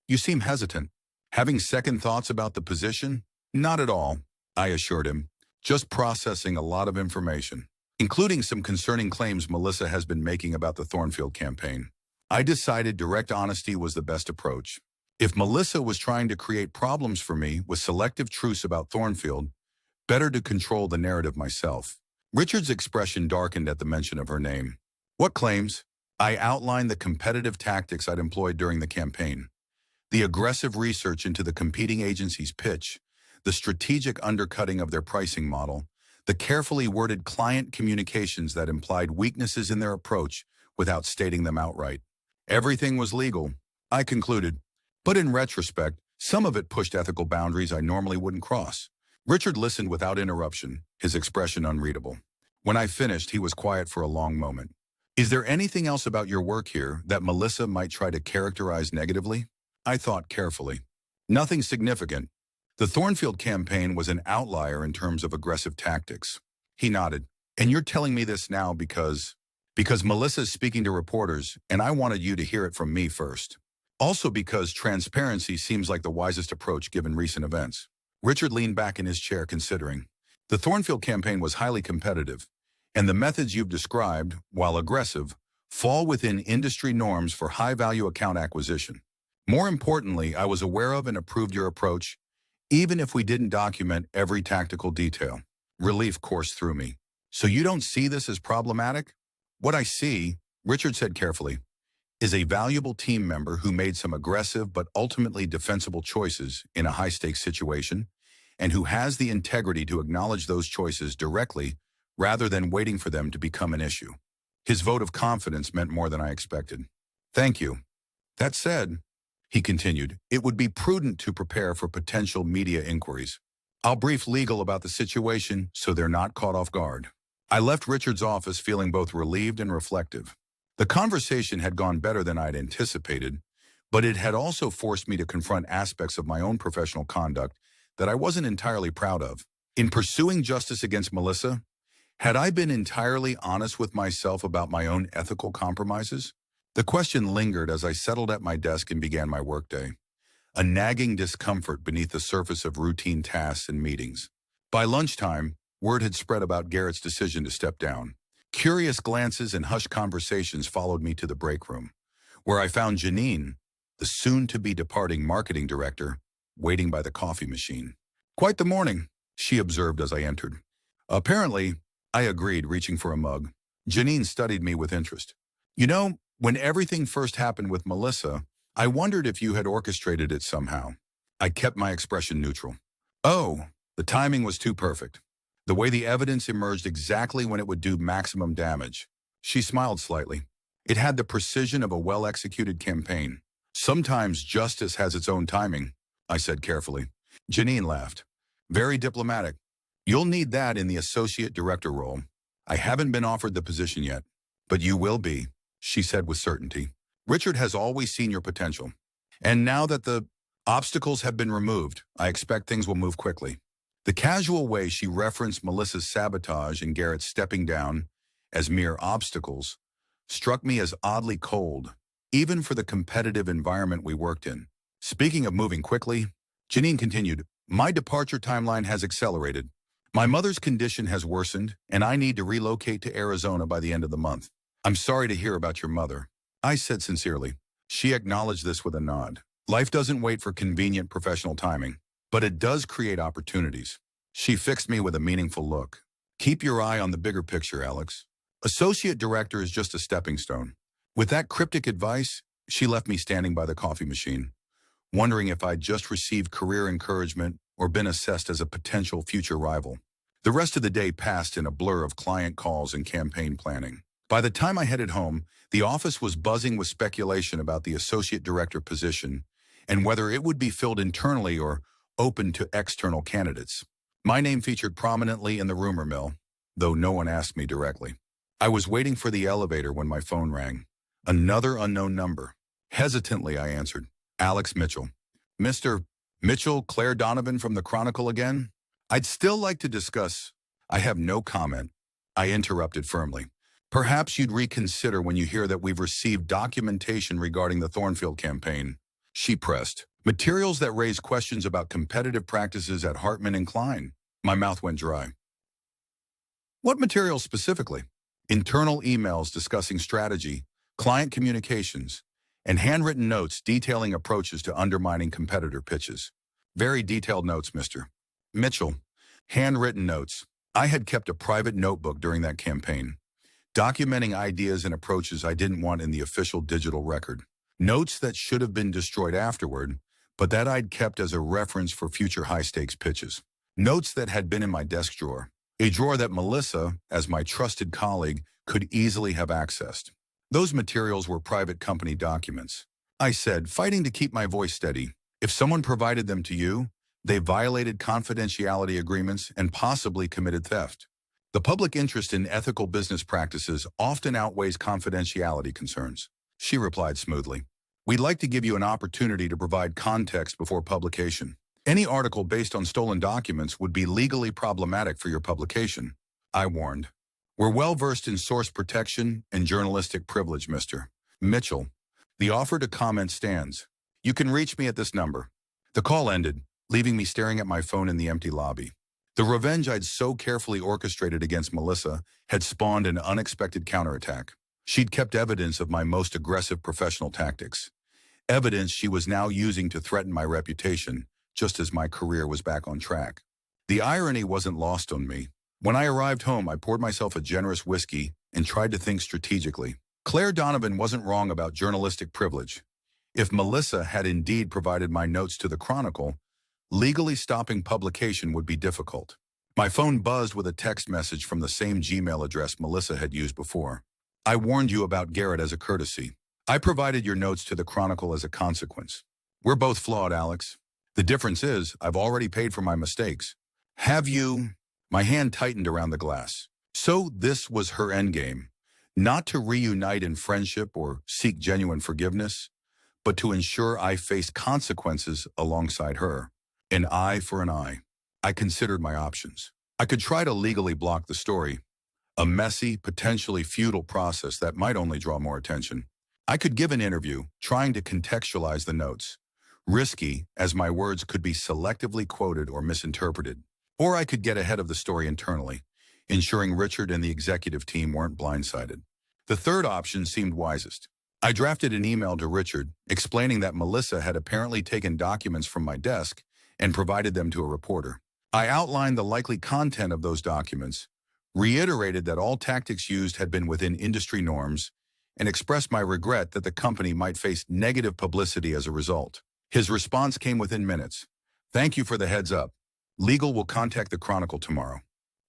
You seem hesitant. Having second thoughts about the position? Not at all, I assured him. Just processing a lot of information, including some concerning claims Melissa has been making about the Thornfield campaign. I decided direct honesty was the best approach. If Melissa was trying to create problems for me with selective truths about Thornfield, better to control the narrative myself. Richard's expression darkened at the mention of her name. What claims? I outlined the competitive tactics I'd employed during the campaign. The aggressive research into the competing agency's pitch, the strategic undercutting of their pricing model, the carefully worded client communications that implied weaknesses in their approach without stating them outright. Everything was legal, I concluded. But in retrospect, some of it pushed ethical boundaries I normally wouldn't cross. Richard listened without interruption, his expression unreadable. When I finished, he was quiet for a long moment. Is there anything else about your work here that Melissa might try to characterize negatively? I thought carefully. Nothing significant. The Thornfield campaign was an outlier in terms of aggressive tactics. He nodded. And you're telling me this now because Melissa's speaking to reporters, and I wanted you to hear it from me first. Also because transparency seems like the wisest approach given recent events. Richard leaned back in his chair considering. The Thornfield campaign was highly competitive, and the methods you've described, while aggressive, fall within industry norms for high-value account acquisition. More importantly, I was aware of and approved your approach, even if we didn't document every tactical detail. Relief coursed through me. So you don't see this as problematic? What I see, Richard said carefully, is a valuable team member who made some aggressive but ultimately defensible choices in a high-stakes situation, and who has the integrity to acknowledge those choices directly rather than waiting for them to become an issue. His vote of confidence meant more than I expected. Thank you. That said, he continued, it would be prudent to prepare for potential media inquiries. I'll brief legal about the situation so they're not caught off guard. I left Richard's office feeling both relieved and reflective. The conversation had gone better than I'd anticipated, but it had also forced me to confront aspects of my own professional conduct that I wasn't entirely proud of. In pursuing justice against Melissa, had I been entirely honest with myself about my own ethical compromises? The question lingered as I settled at my desk and began my workday, a nagging discomfort beneath the surface of routine tasks and meetings. By lunchtime, word had spread about Garrett's decision to step down. Curious glances and hushed conversations followed me to the break room, where I found Janine, the soon-to-be departing marketing director, waiting by the coffee machine. "Quite the morning," she observed as I entered. "Apparently," I agreed, reaching for a mug. Janine studied me with interest. "You know, when everything first happened with Melissa, I wondered if you had orchestrated it somehow." I kept my expression neutral. "Oh, the timing was too perfect. The way the evidence emerged exactly when it would do maximum damage." She smiled slightly. "It had the precision of a well-executed campaign. Sometimes justice has its own timing," I said carefully. Janine laughed. "Very diplomatic. You'll need that in the associate director role. I haven't been offered the position yet, but you will be," she said with certainty. "Richard has always seen your potential. And now that the obstacles have been removed, I expect things will move quickly." The casual way she referenced Melissa's sabotage and Garrett's stepping down as mere obstacles struck me as oddly cold, even for the competitive environment we worked in. "Speaking of moving quickly," Janine continued, "my departure timeline has accelerated. My mother's condition has worsened, and I need to relocate to Arizona by the end of the month." "I'm sorry to hear about your mother," I said sincerely. She acknowledged this with a nod. "Life doesn't wait for convenient professional timing, but it does create opportunities." She fixed me with a meaningful look. "Keep your eye on the bigger picture, Alex. Associate director is just a stepping stone." With that cryptic advice, she left me standing by the coffee machine, wondering if I'd just received career encouragement or been assessed as a potential future rival. The rest of the day passed in a blur of client calls and campaign planning. By the time I headed home, the office was buzzing with speculation about the associate director position and whether it would be filled internally or open to external candidates. My name featured prominently in the rumor mill, though no one asked me directly. I was waiting for the elevator when my phone rang. Another unknown number. Hesitantly, I answered. "Alex Mitchell." "Mr. Mitchell, Claire Donovan from the Chronicle again?" "I'd still like to discuss—" "I have no comment," I interrupted firmly. "Perhaps you'd reconsider when you hear that we've received documentation regarding the Thornfield campaign," she pressed. "Materials that raise questions about competitive practices at Hartman and Klein." My mouth went dry. "What materials specifically?" "Internal emails discussing strategy, client communications, and handwritten notes detailing approaches to undermining competitor pitches." "Very detailed notes, Mr. Mitchell." Handwritten notes. I had kept a private notebook during that campaign, documenting ideas and approaches I didn't want in the official digital record. Notes that should have been destroyed afterward, but that I'd kept as a reference for future high-stakes pitches. Notes that had been in my desk drawer, a drawer that Melissa, as my trusted colleague, could easily have accessed. Those materials were private company documents. I said, fighting to keep my voice steady. If someone provided them to you, they violated confidentiality agreements and possibly committed theft. The public interest in ethical business practices often outweighs confidentiality concerns. She replied smoothly. "We'd like to give you an opportunity to provide context before publication. Any article based on stolen documents would be legally problematic for your publication," I warned. "We're well-versed in source protection and journalistic privilege, Mr. Mitchell. The offer to comment stands. You can reach me at this number." The call ended, leaving me staring at my phone in the empty lobby. The revenge I'd so carefully orchestrated against Melissa had spawned an unexpected counterattack. She'd kept evidence of my most aggressive professional tactics. Evidence she was now using to threaten my reputation, just as my career was back on track. The irony wasn't lost on me. When I arrived home, I poured myself a generous whiskey and tried to think strategically. Claire Donovan wasn't wrong about journalistic privilege. If Melissa had indeed provided my notes to the Chronicle, legally stopping publication would be difficult. My phone buzzed with a text message from the same Gmail address Melissa had used before. "I warned you about Garrett as a courtesy. I provided your notes to the Chronicle as a consequence. We're both flawed, Alex. The difference is, I've already paid for my mistakes." "Have you?" My hand tightened around the glass. So this was her endgame. Not to reunite in friendship or seek genuine forgiveness, but to ensure I faced consequences alongside her. An eye for an eye. I considered my options. I could try to legally block the story, a messy, potentially futile process that might only draw more attention. I could give an interview, trying to contextualize the notes. Risky, as my words could be selectively quoted or misinterpreted. Or I could get ahead of the story internally, ensuring Richard and the executive team weren't blindsided. The third option seemed wisest. I drafted an email to Richard, explaining that Melissa had apparently taken documents from my desk and provided them to a reporter. I outlined the likely content of those documents, reiterated that all tactics used had been within industry norms, and expressed my regret that the company might face negative publicity as a result. His response came within minutes. "Thank you for the heads up. Legal will contact the Chronicle tomorrow.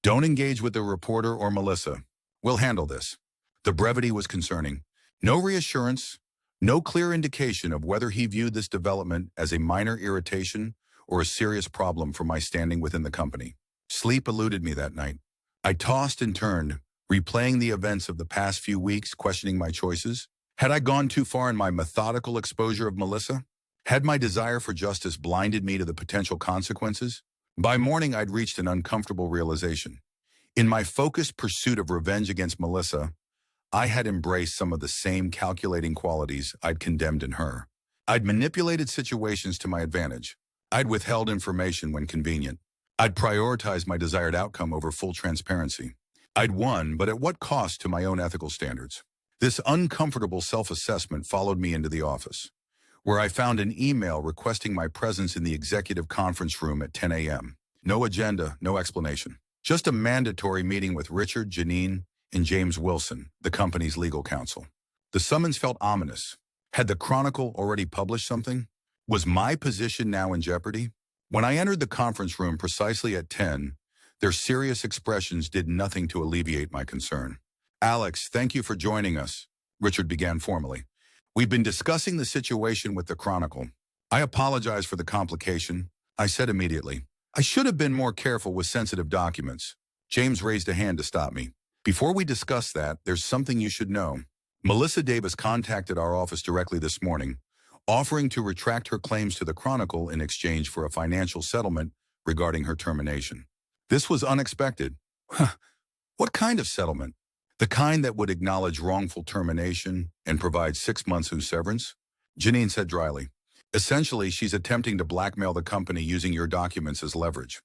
Don't engage with the reporter or Melissa. We'll handle this." The brevity was concerning. No reassurance, no clear indication of whether he viewed this development as a minor irritation or a serious problem for my standing within the company. Sleep eluded me that night. I tossed and turned, replaying the events of the past few weeks, questioning my choices. Had I gone too far in my methodical exposure of Melissa? Had my desire for justice blinded me to the potential consequences? By morning, I'd reached an uncomfortable realization. In my focused pursuit of revenge against Melissa, I had embraced some of the same calculating qualities I'd condemned in her. I'd manipulated situations to my advantage. I'd withheld information when convenient. I'd prioritized my desired outcome over full transparency. I'd won, but at what cost to my own ethical standards? This uncomfortable self-assessment followed me into the office, where I found an email requesting my presence in the executive conference room at 10 a.m. No agenda, no explanation. Just a mandatory meeting with Richard, Janine, and James Wilson, the company's legal counsel. The summons felt ominous. Had the Chronicle already published something? Was my position now in jeopardy? When I entered the conference room precisely at 10, their serious expressions did nothing to alleviate my concern. "Alex, thank you for joining us," Richard began formally. "We've been discussing the situation with the Chronicle. I apologize for the complication," I said immediately. "I should have been more careful with sensitive documents." James raised a hand to stop me. "Before we discuss that, there's something you should know. Melissa Davis contacted our office directly this morning, offering to retract her claims to the Chronicle in exchange for a financial settlement regarding her termination. This was unexpected." What kind of settlement? The kind that would acknowledge wrongful termination and provide 6 months of severance? Janine said dryly. "Essentially, she's attempting to blackmail the company using your documents as leverage."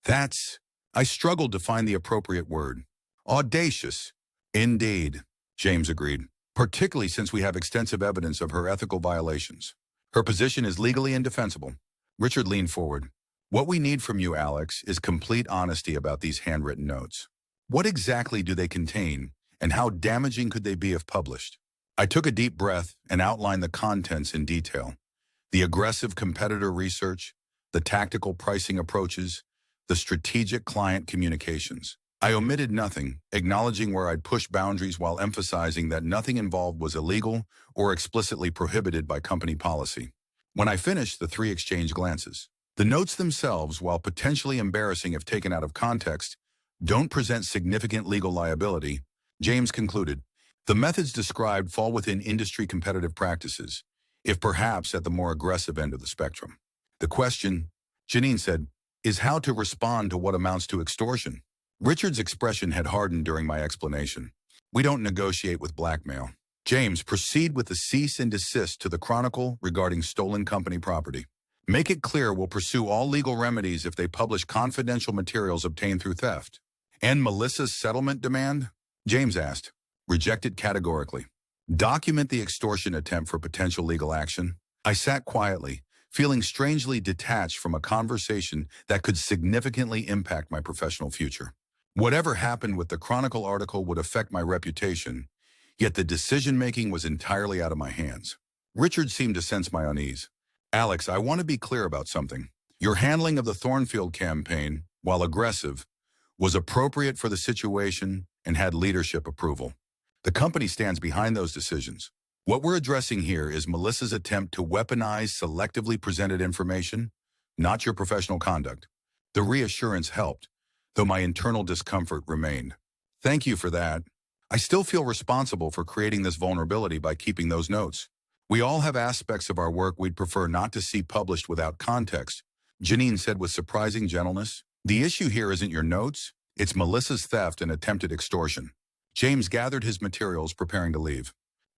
I struggled to find the appropriate word. "Audacious." "Indeed," James agreed, "particularly since we have extensive evidence of her ethical violations. Her position is legally indefensible." Richard leaned forward. "What we need from you, Alex, is complete honesty about these handwritten notes. What exactly do they contain, and how damaging could they be if published?" I took a deep breath and outlined the contents in detail. The aggressive competitor research, the tactical pricing approaches, the strategic client communications. I omitted nothing, acknowledging where I'd pushed boundaries while emphasizing that nothing involved was illegal or explicitly prohibited by company policy. When I finished, the three exchanged glances. The notes themselves, while potentially embarrassing if taken out of context, don't present significant legal liability, James concluded. The methods described fall within industry competitive practices, if perhaps at the more aggressive end of the spectrum. The question, Janine said, is how to respond to what amounts to extortion. Richard's expression had hardened during my explanation. "We don't negotiate with blackmail." "James, proceed with the cease and desist to the Chronicle regarding stolen company property. Make it clear we'll pursue all legal remedies if they publish confidential materials obtained through theft." "And Melissa's settlement demand?" James asked. "Rejected categorically." "Document the extortion attempt for potential legal action." I sat quietly, feeling strangely detached from a conversation that could significantly impact my professional future. Whatever happened with the Chronicle article would affect my reputation, yet the decision-making was entirely out of my hands. Richard seemed to sense my unease. "Alex, I want to be clear about something. Your handling of the Thornfield campaign, while aggressive, was appropriate for the situation and had leadership approval. The company stands behind those decisions. What we're addressing here is Melissa's attempt to weaponize selectively presented information, not your professional conduct." The reassurance helped, though my internal discomfort remained. "Thank you for that. I still feel responsible for creating this vulnerability by keeping those notes. We all have aspects of our work we'd prefer not to see published without context," Janine said with surprising gentleness. "The issue here isn't your notes, it's Melissa's theft and attempted extortion." James gathered his materials, preparing to leave.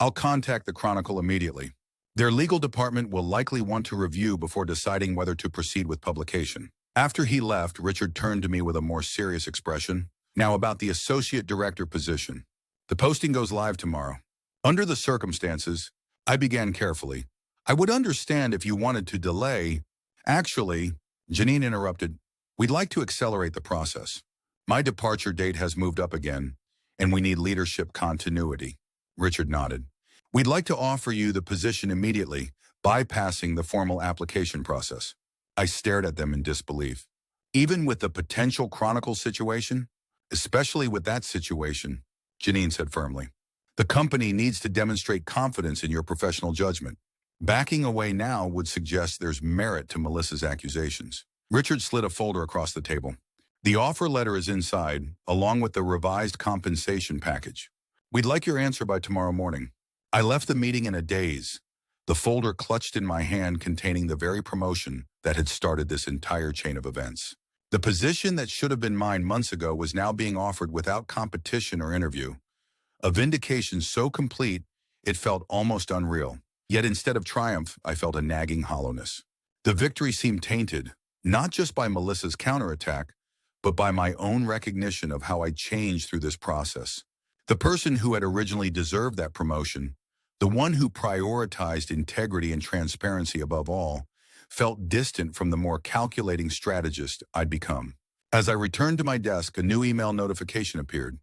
I'll contact the Chronicle immediately. Their legal department will likely want to review before deciding whether to proceed with publication. After he left, Richard turned to me with a more serious expression. Now about the associate director position. The posting goes live tomorrow. Under the circumstances, I began carefully. I would understand if you wanted to delay. Actually, Janine interrupted. We'd like to accelerate the process. My departure date has moved up again, and we need leadership continuity. Richard nodded. We'd like to offer you the position immediately, bypassing the formal application process. I stared at them in disbelief. Even with the potential Chronicle situation? Especially with that situation, Janine said firmly. The company needs to demonstrate confidence in your professional judgment. Backing away now would suggest there's merit to Melissa's accusations. Richard slid a folder across the table. The offer letter is inside, along with the revised compensation package. We'd like your answer by tomorrow morning. I left the meeting in a daze, the folder clutched in my hand containing the very promotion that had started this entire chain of events. The position that should have been mine months ago was now being offered without competition or interview. A vindication so complete, it felt almost unreal. Yet instead of triumph, I felt a nagging hollowness. The victory seemed tainted, not just by Melissa's counterattack, but by my own recognition of how I changed through this process. The person who had originally deserved that promotion, the one who prioritized integrity and transparency above all, felt distant from the more calculating strategist I'd become. As I returned to my desk, a new email notification appeared.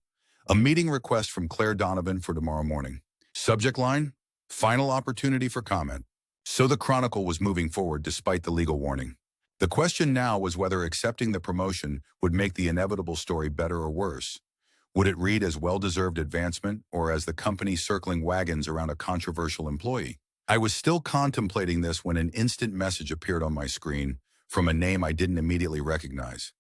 A meeting request from Claire Donovan for tomorrow morning. Subject line, final opportunity for comment. So the Chronicle was moving forward despite the legal warning. The question now was whether accepting the promotion would make the inevitable story better or worse. Would it read as well-deserved advancement or as the company circling wagons around a controversial employee? I was still contemplating this when an instant message appeared on my screen from a name I didn't immediately recognize.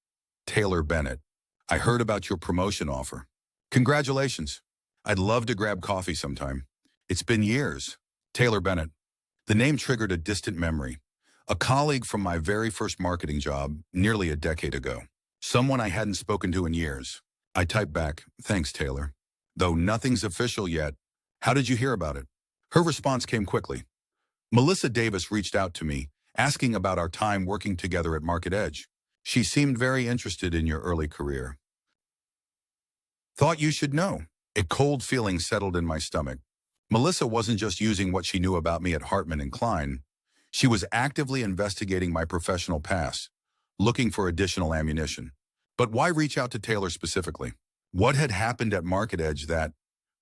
Taylor Bennett. I heard about your promotion offer. Congratulations. I'd love to grab coffee sometime. It's been years. Taylor Bennett. The name triggered a distant memory. A colleague from my very first marketing job nearly a decade ago. Someone I hadn't spoken to in years. I typed back, thanks, Taylor. Though nothing's official yet, how did you hear about it? Her response came quickly. Melissa Davis reached out to me, asking about our time working together at Market Edge. She seemed very interested in your early career. Thought you should know. A cold feeling settled in my stomach. Melissa wasn't just using what she knew about me at Hartman and Klein. She was actively investigating my professional past, looking for additional ammunition. But why reach out to Taylor specifically? What had happened at Market Edge that...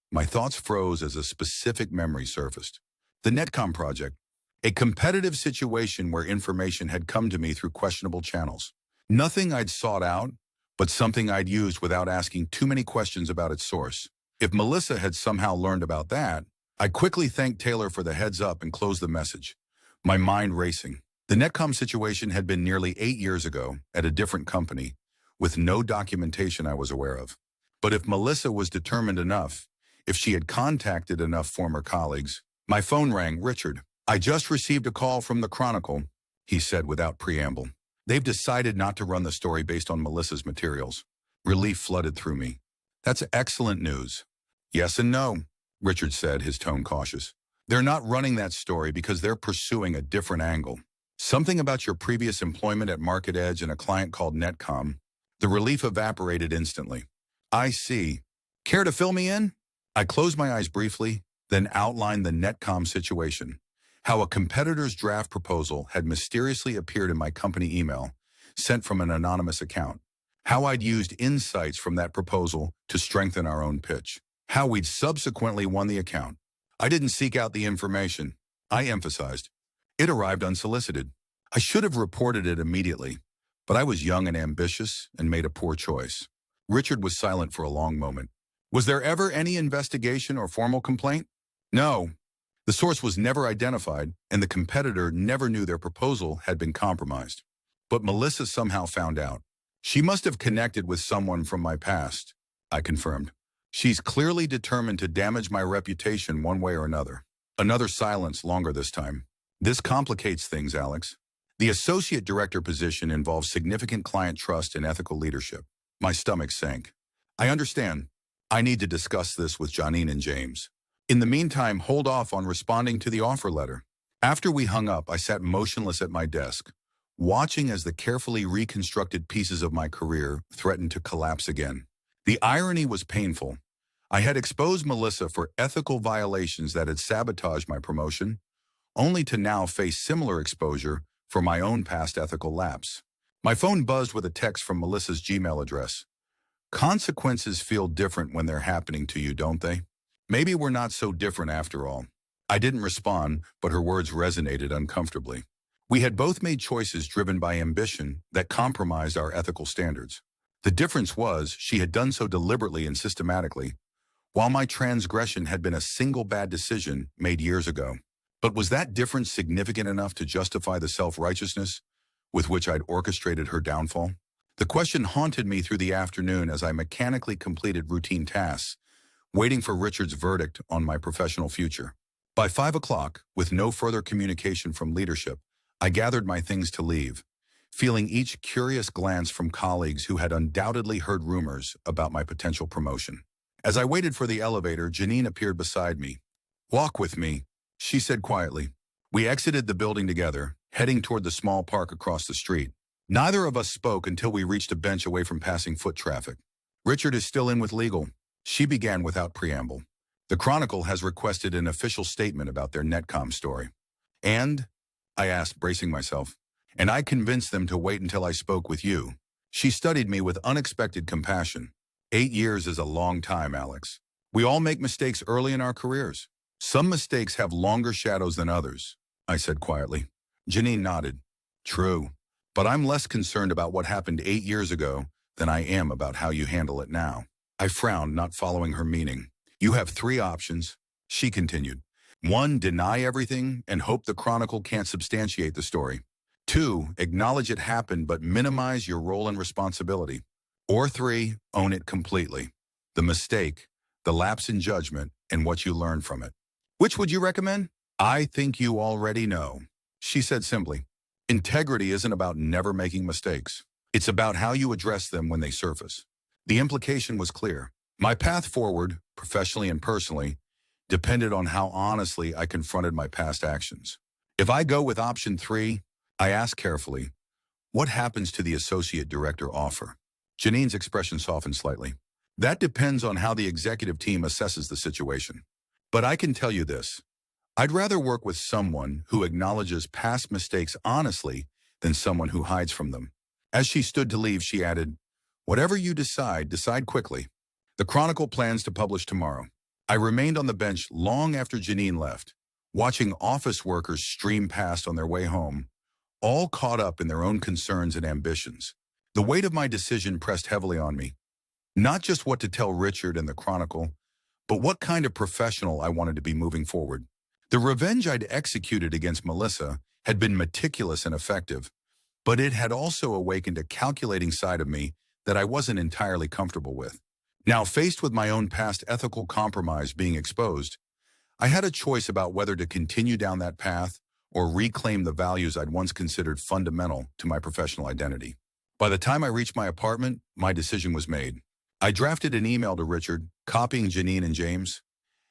My thoughts froze as a specific memory surfaced. The Netcom project, a competitive situation where information had come to me through questionable channels. Nothing I'd sought out, but something I'd used without asking too many questions about its source. If Melissa had somehow learned about that, I quickly thanked Taylor for the heads up and closed the message, my mind racing. The Netcom situation had been nearly 8 years ago at a different company, with no documentation I was aware of. But if Melissa was determined enough, if she had contacted enough former colleagues, my phone rang. Richard, I just received a call from the Chronicle, he said without preamble. They've decided not to run the story based on Melissa's materials. Relief flooded through me. That's excellent news. Yes and no, Richard said, his tone cautious. They're not running that story because they're pursuing a different angle. Something about your previous employment at Market Edge and a client called Netcom. The relief evaporated instantly. I see. Care to fill me in? I closed my eyes briefly, then outlined the Netcom situation. How a competitor's draft proposal had mysteriously appeared in my company email, sent from an anonymous account. How I'd used insights from that proposal to strengthen our own pitch. How we'd subsequently won the account. I didn't seek out the information. I emphasized. It arrived unsolicited. I should have reported it immediately, but I was young and ambitious and made a poor choice. Richard was silent for a long moment. Was there ever any investigation or formal complaint? No. The source was never identified, and the competitor never knew their proposal had been compromised. But Melissa somehow found out. She must have connected with someone from my past, I confirmed. She's clearly determined to damage my reputation one way or another. Another silence, longer this time. This complicates things, Alex. The associate director position involves significant client trust and ethical leadership. My stomach sank. I understand. I need to discuss this with Janine and James. In the meantime, hold off on responding to the offer letter. After we hung up, I sat motionless at my desk, watching as the carefully reconstructed pieces of my career threatened to collapse again. The irony was painful. I had exposed Melissa for ethical violations that had sabotaged my promotion, only to now face similar exposure for my own past ethical lapse. My phone buzzed with a text from Melissa's Gmail address. Consequences feel different when they're happening to you, don't they? Maybe we're not so different after all. I didn't respond, but her words resonated uncomfortably. We had both made choices driven by ambition that compromised our ethical standards. The difference was she had done so deliberately and systematically, while my transgression had been a single bad decision made years ago. But was that difference significant enough to justify the self-righteousness with which I'd orchestrated her downfall? The question haunted me through the afternoon as I mechanically completed routine tasks, waiting for Richard's verdict on my professional future. By 5 o'clock, with no further communication from leadership, I gathered my things to leave, feeling each curious glance from colleagues who had undoubtedly heard rumors about my potential promotion. As I waited for the elevator, Janine appeared beside me. "Walk with me," she said quietly. We exited the building together, heading toward the small park across the street. Neither of us spoke until we reached a bench away from passing foot traffic. "Richard is still in with legal," she began without preamble. "The Chronicle has requested an official statement about their Netcom story." "And?" I asked, bracing myself. "And I convinced them to wait until I spoke with you." She studied me with unexpected compassion. 8 years is a long time, Alex. We all make mistakes early in our careers. Some mistakes have longer shadows than others, I said quietly. Janine nodded. "True, but I'm less concerned about what happened 8 years ago than I am about how you handle it now." I frowned, not following her meaning. "You have 3 options," she continued. 1, deny everything and hope the Chronicle can't substantiate the story. 2, acknowledge it happened but minimize your role and responsibility. Or 3, own it completely. The mistake, the lapse in judgment, and what you learn from it. "Which would you recommend?" "I think you already know," she said simply. "Integrity isn't about never making mistakes. It's about how you address them when they surface." The implication was clear. My path forward, professionally and personally, depended on how honestly I confronted my past actions. If I go with option 3, I asked carefully, what happens to the associate director offer? Janine's expression softened slightly. "That depends on how the executive team assesses the situation. But I can tell you this. I'd rather work with someone who acknowledges past mistakes honestly than someone who hides from them." As she stood to leave, she added, "Whatever you decide, decide quickly. The Chronicle plans to publish tomorrow." I remained on the bench long after Janine left, watching office workers stream past on their way home, all caught up in their own concerns and ambitions. The weight of my decision pressed heavily on me. Not just what to tell Richard and the Chronicle, but what kind of professional I wanted to be moving forward. The revenge I'd executed against Melissa had been meticulous and effective, but it had also awakened a calculating side of me that I wasn't entirely comfortable with. Now, faced with my own past ethical compromise being exposed, I had a choice about whether to continue down that path or reclaim the values I'd once considered fundamental to my professional identity. By the time I reached my apartment, my decision was made. I drafted an email to Richard, copying Janine and James.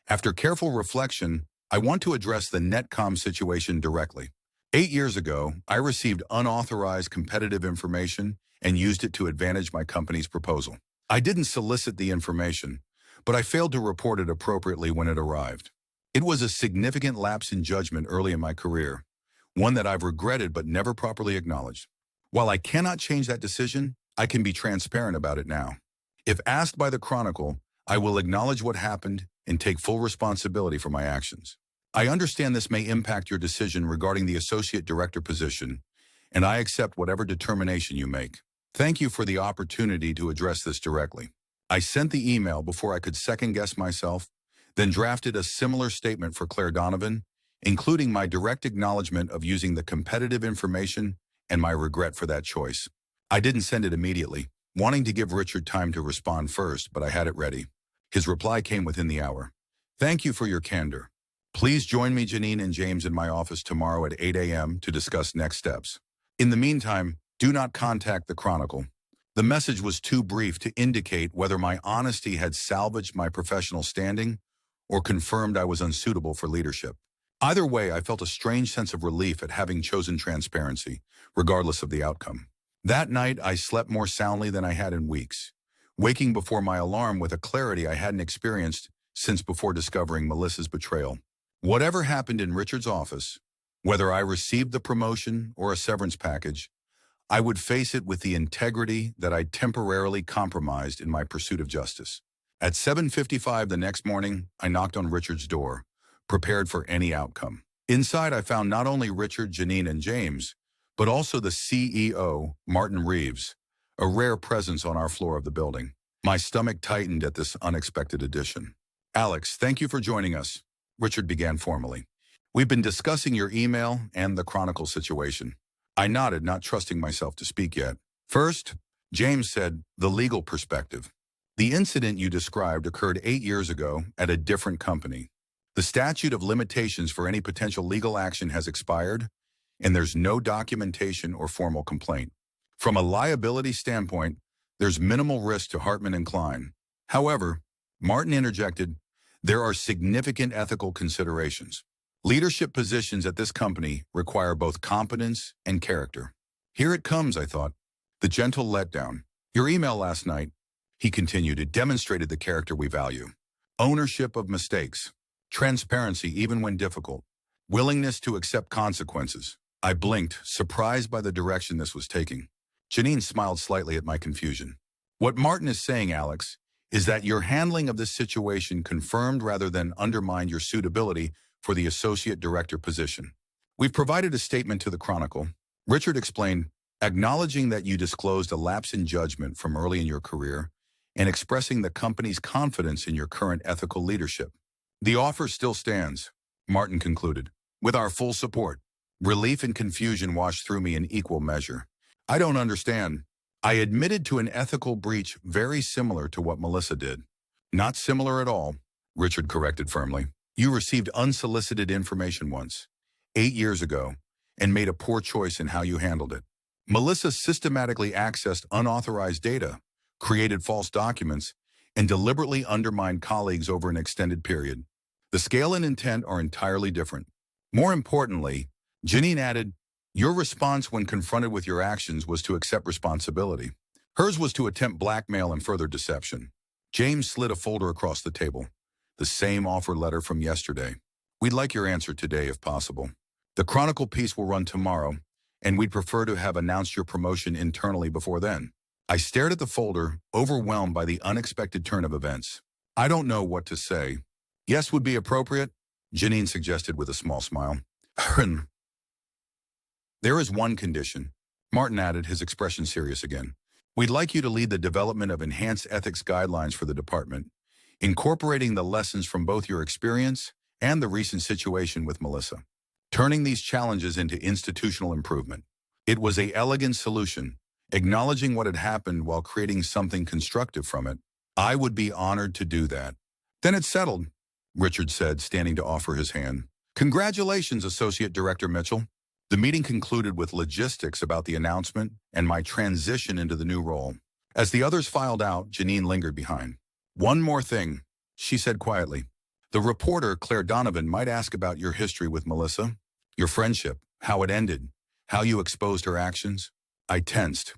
After careful reflection, I want to address the Netcom situation directly. 8 years ago, I received unauthorized competitive information and used it to advantage my company's proposal. I didn't solicit the information, but I failed to report it appropriately when it arrived. It was a significant lapse in judgment early in my career, one that I've regretted but never properly acknowledged. While I cannot change that decision, I can be transparent about it now. If asked by the Chronicle, I will acknowledge what happened and take full responsibility for my actions. I understand this may impact your decision regarding the associate director position, and I accept whatever determination you make. Thank you for the opportunity to address this directly. I sent the email before I could second-guess myself, then drafted a similar statement for Claire Donovan, including my direct acknowledgement of using the competitive information and my regret for that choice. I didn't send it immediately, wanting to give Richard time to respond first, but I had it ready. His reply came within the hour. "Thank you for your candor. Please join me, Janine and James, in my office tomorrow at 8 a.m. to discuss next steps. In the meantime, do not contact the Chronicle." The message was too brief to indicate whether my honesty had salvaged my professional standing or confirmed I was unsuitable for leadership. Either way, I felt a strange sense of relief at having chosen transparency, regardless of the outcome. That night, I slept more soundly than I had in weeks, waking before my alarm with a clarity I hadn't experienced since before discovering Melissa's betrayal. Whatever happened in Richard's office, whether I received the promotion or a severance package, I would face it with the integrity that I'd temporarily compromised in my pursuit of justice. At 7:55 the next morning, I knocked on Richard's door, prepared for any outcome. Inside, I found not only Richard, Janine, and James, but also the CEO, Martin Reeves, a rare presence on our floor of the building. My stomach tightened at this unexpected addition. "Alex, thank you for joining us," Richard began formally. "We've been discussing your email and the Chronicle situation." I nodded, not trusting myself to speak yet. "First," James said, "the legal perspective. The incident you described occurred 8 years ago at a different company. The statute of limitations for any potential legal action has expired, and there's no documentation or formal complaint. From a liability standpoint, there's minimal risk to Hartman and Klein. However," Martin interjected, "there are significant ethical considerations. Leadership positions at this company require both competence and character." Here it comes, I thought. The gentle letdown. "Your email last night," he continued, "it demonstrated the character we value. Ownership of mistakes. Transparency even when difficult. Willingness to accept consequences." I blinked, surprised by the direction this was taking. Janine smiled slightly at my confusion. "What Martin is saying, Alex, is that your handling of this situation confirmed rather than undermined your suitability for the associate director position. We've provided a statement to the Chronicle," Richard explained, "acknowledging that you disclosed a lapse in judgment from early in your career and expressing the company's confidence in your current ethical leadership. The offer still stands," Martin concluded, "with our full support." Relief and confusion washed through me in equal measure. "I don't understand." I admitted to an ethical breach very similar to what Melissa did. "Not similar at all," Richard corrected firmly. "You received unsolicited information once, 8 years ago, and made a poor choice in how you handled it. Melissa systematically accessed unauthorized data, created false documents, and deliberately undermined colleagues over an extended period. The scale and intent are entirely different." More importantly, Janine added, "Your response when confronted with your actions was to accept responsibility. Hers was to attempt blackmail and further deception." James slid a folder across the table. "The same offer letter from yesterday. We'd like your answer today if possible. The Chronicle piece will run tomorrow, and we'd prefer to have announced your promotion internally before then." I stared at the folder, overwhelmed by the unexpected turn of events. "I don't know what to say." "Yes would be appropriate," Janine suggested with a small smile. "There is one condition," Martin added, his expression serious again. "We'd like you to lead the development of enhanced ethics guidelines for the department, incorporating the lessons from both your experience and the recent situation with Melissa, turning these challenges into institutional improvement." It was an elegant solution, acknowledging what had happened while creating something constructive from it. "I would be honored to do that." "Then it's settled," Richard said, standing to offer his hand. "Congratulations, Associate Director Mitchell." The meeting concluded with logistics about the announcement and my transition into the new role. As the others filed out, Janine lingered behind. "One more thing," she said quietly. "The reporter, Claire Donovan, might ask about your history with Melissa, your friendship, how it ended, how you exposed her actions." I tensed.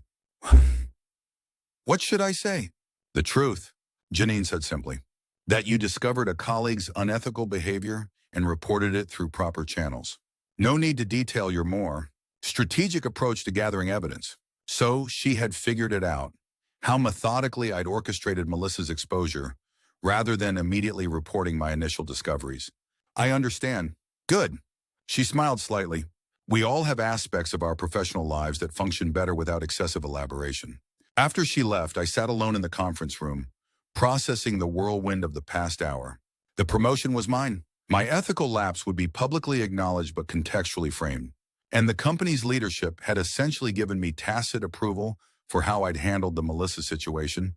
"What should I say?" "The truth," Janine said simply. "That you discovered a colleague's unethical behavior and reported it through proper channels. No need to detail your more strategic approach to gathering evidence." So she had figured it out, how methodically I'd orchestrated Melissa's exposure, rather than immediately reporting my initial discoveries. "I understand." "Good." She smiled slightly. "We all have aspects of our professional lives that function better without excessive elaboration." After she left, I sat alone in the conference room, processing the whirlwind of the past hour. The promotion was mine. My ethical lapse would be publicly acknowledged but contextually framed. And the company's leadership had essentially given me tacit approval for how I'd handled the Melissa situation,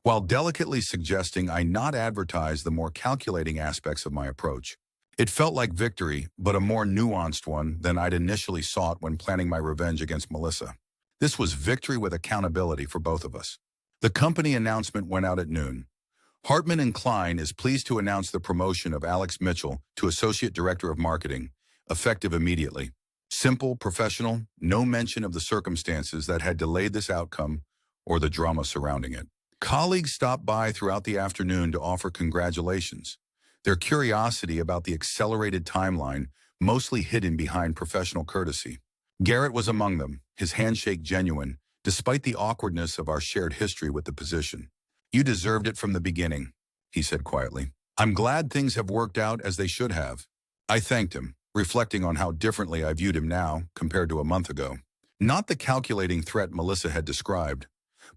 while delicately suggesting I not advertise the more calculating aspects of my approach. It felt like victory, but a more nuanced one than I'd initially sought when planning my revenge against Melissa. This was victory with accountability for both of us. The company announcement went out at noon. Hartman and Klein is pleased to announce the promotion of Alex Mitchell to Associate Director of Marketing, effective immediately. Simple, professional, no mention of the circumstances that had delayed this outcome or the drama surrounding it. Colleagues stopped by throughout the afternoon to offer congratulations, their curiosity about the accelerated timeline mostly hidden behind professional courtesy. Garrett was among them, his handshake genuine, despite the awkwardness of our shared history with the position. "You deserved it from the beginning," he said quietly. "I'm glad things have worked out as they should have." I thanked him, reflecting on how differently I viewed him now compared to a month ago. Not the calculating threat Melissa had described,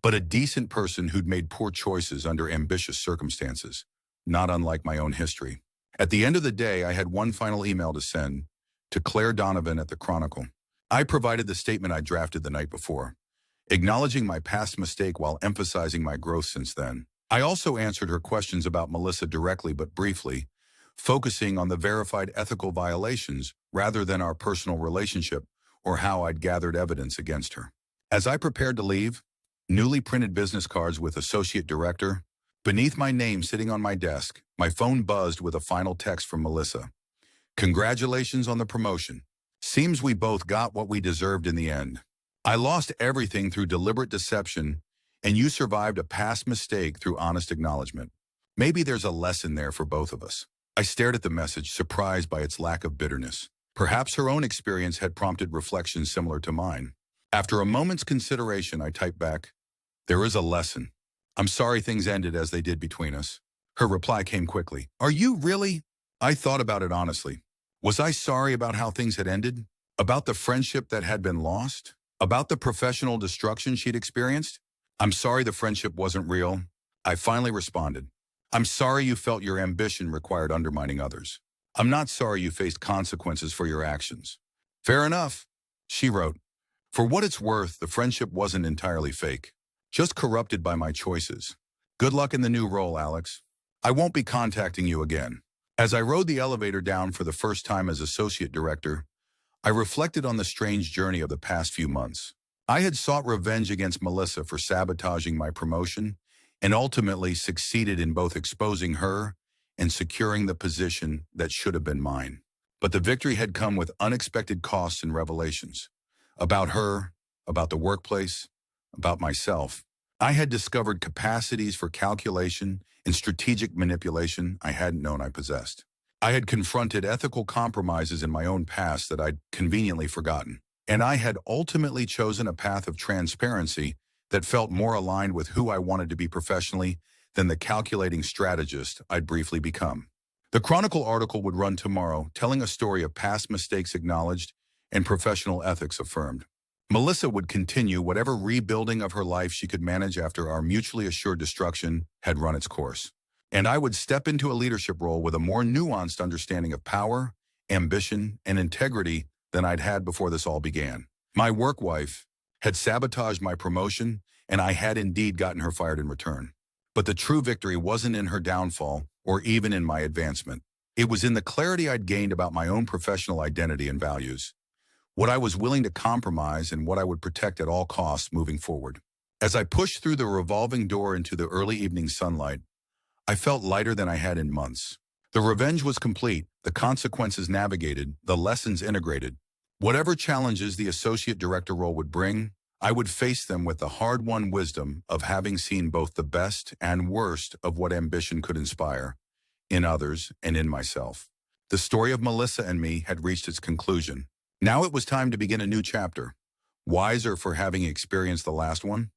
but a decent person who'd made poor choices under ambitious circumstances, not unlike my own history. At the end of the day, I had one final email to send, to Claire Donovan at the Chronicle. I provided the statement I drafted the night before, acknowledging my past mistake while emphasizing my growth since then. I also answered her questions about Melissa directly but briefly, focusing on the verified ethical violations rather than our personal relationship or how I'd gathered evidence against her. As I prepared to leave, newly printed business cards with Associate Director, beneath my name sitting on my desk, my phone buzzed with a final text from Melissa. "Congratulations on the promotion. Seems we both got what we deserved in the end. I lost everything through deliberate deception, and you survived a past mistake through honest acknowledgement. Maybe there's a lesson there for both of us." I stared at the message, surprised by its lack of bitterness. Perhaps her own experience had prompted reflections similar to mine. After a moment's consideration, I typed back, "There is a lesson. I'm sorry things ended as they did between us." Her reply came quickly. "Are you really?" I thought about it honestly. Was I sorry about how things had ended? About the friendship that had been lost? About the professional destruction she'd experienced? "I'm sorry the friendship wasn't real," I finally responded. "I'm sorry you felt your ambition required undermining others. I'm not sorry you faced consequences for your actions." "Fair enough," she wrote. "For what it's worth, the friendship wasn't entirely fake, just corrupted by my choices. Good luck in the new role, Alex. I won't be contacting you again." As I rode the elevator down for the first time as Associate Director, I reflected on the strange journey of the past few months. I had sought revenge against Melissa for sabotaging my promotion and ultimately succeeded in both exposing her and securing the position that should have been mine. But the victory had come with unexpected costs and revelations. About her, about the workplace, about myself. I had discovered capacities for calculation and strategic manipulation I hadn't known I possessed. I had confronted ethical compromises in my own past that I'd conveniently forgotten. And I had ultimately chosen a path of transparency that felt more aligned with who I wanted to be professionally than the calculating strategist I'd briefly become. The Chronicle article would run tomorrow, telling a story of past mistakes acknowledged and professional ethics affirmed. Melissa would continue whatever rebuilding of her life she could manage after our mutually assured destruction had run its course. And I would step into a leadership role with a more nuanced understanding of power, ambition, and integrity than I'd had before this all began. My work wife had sabotaged my promotion, and I had indeed gotten her fired in return. But the true victory wasn't in her downfall or even in my advancement. It was in the clarity I'd gained about my own professional identity and values, what I was willing to compromise and what I would protect at all costs moving forward. As I pushed through the revolving door into the early evening sunlight, I felt lighter than I had in months. The revenge was complete, the consequences navigated, the lessons integrated. Whatever challenges the associate director role would bring, I would face them with the hard-won wisdom of having seen both the best and worst of what ambition could inspire, in others and in myself. The story of Melissa and me had reached its conclusion. Now it was time to begin a new chapter. Wiser for having experienced the last one,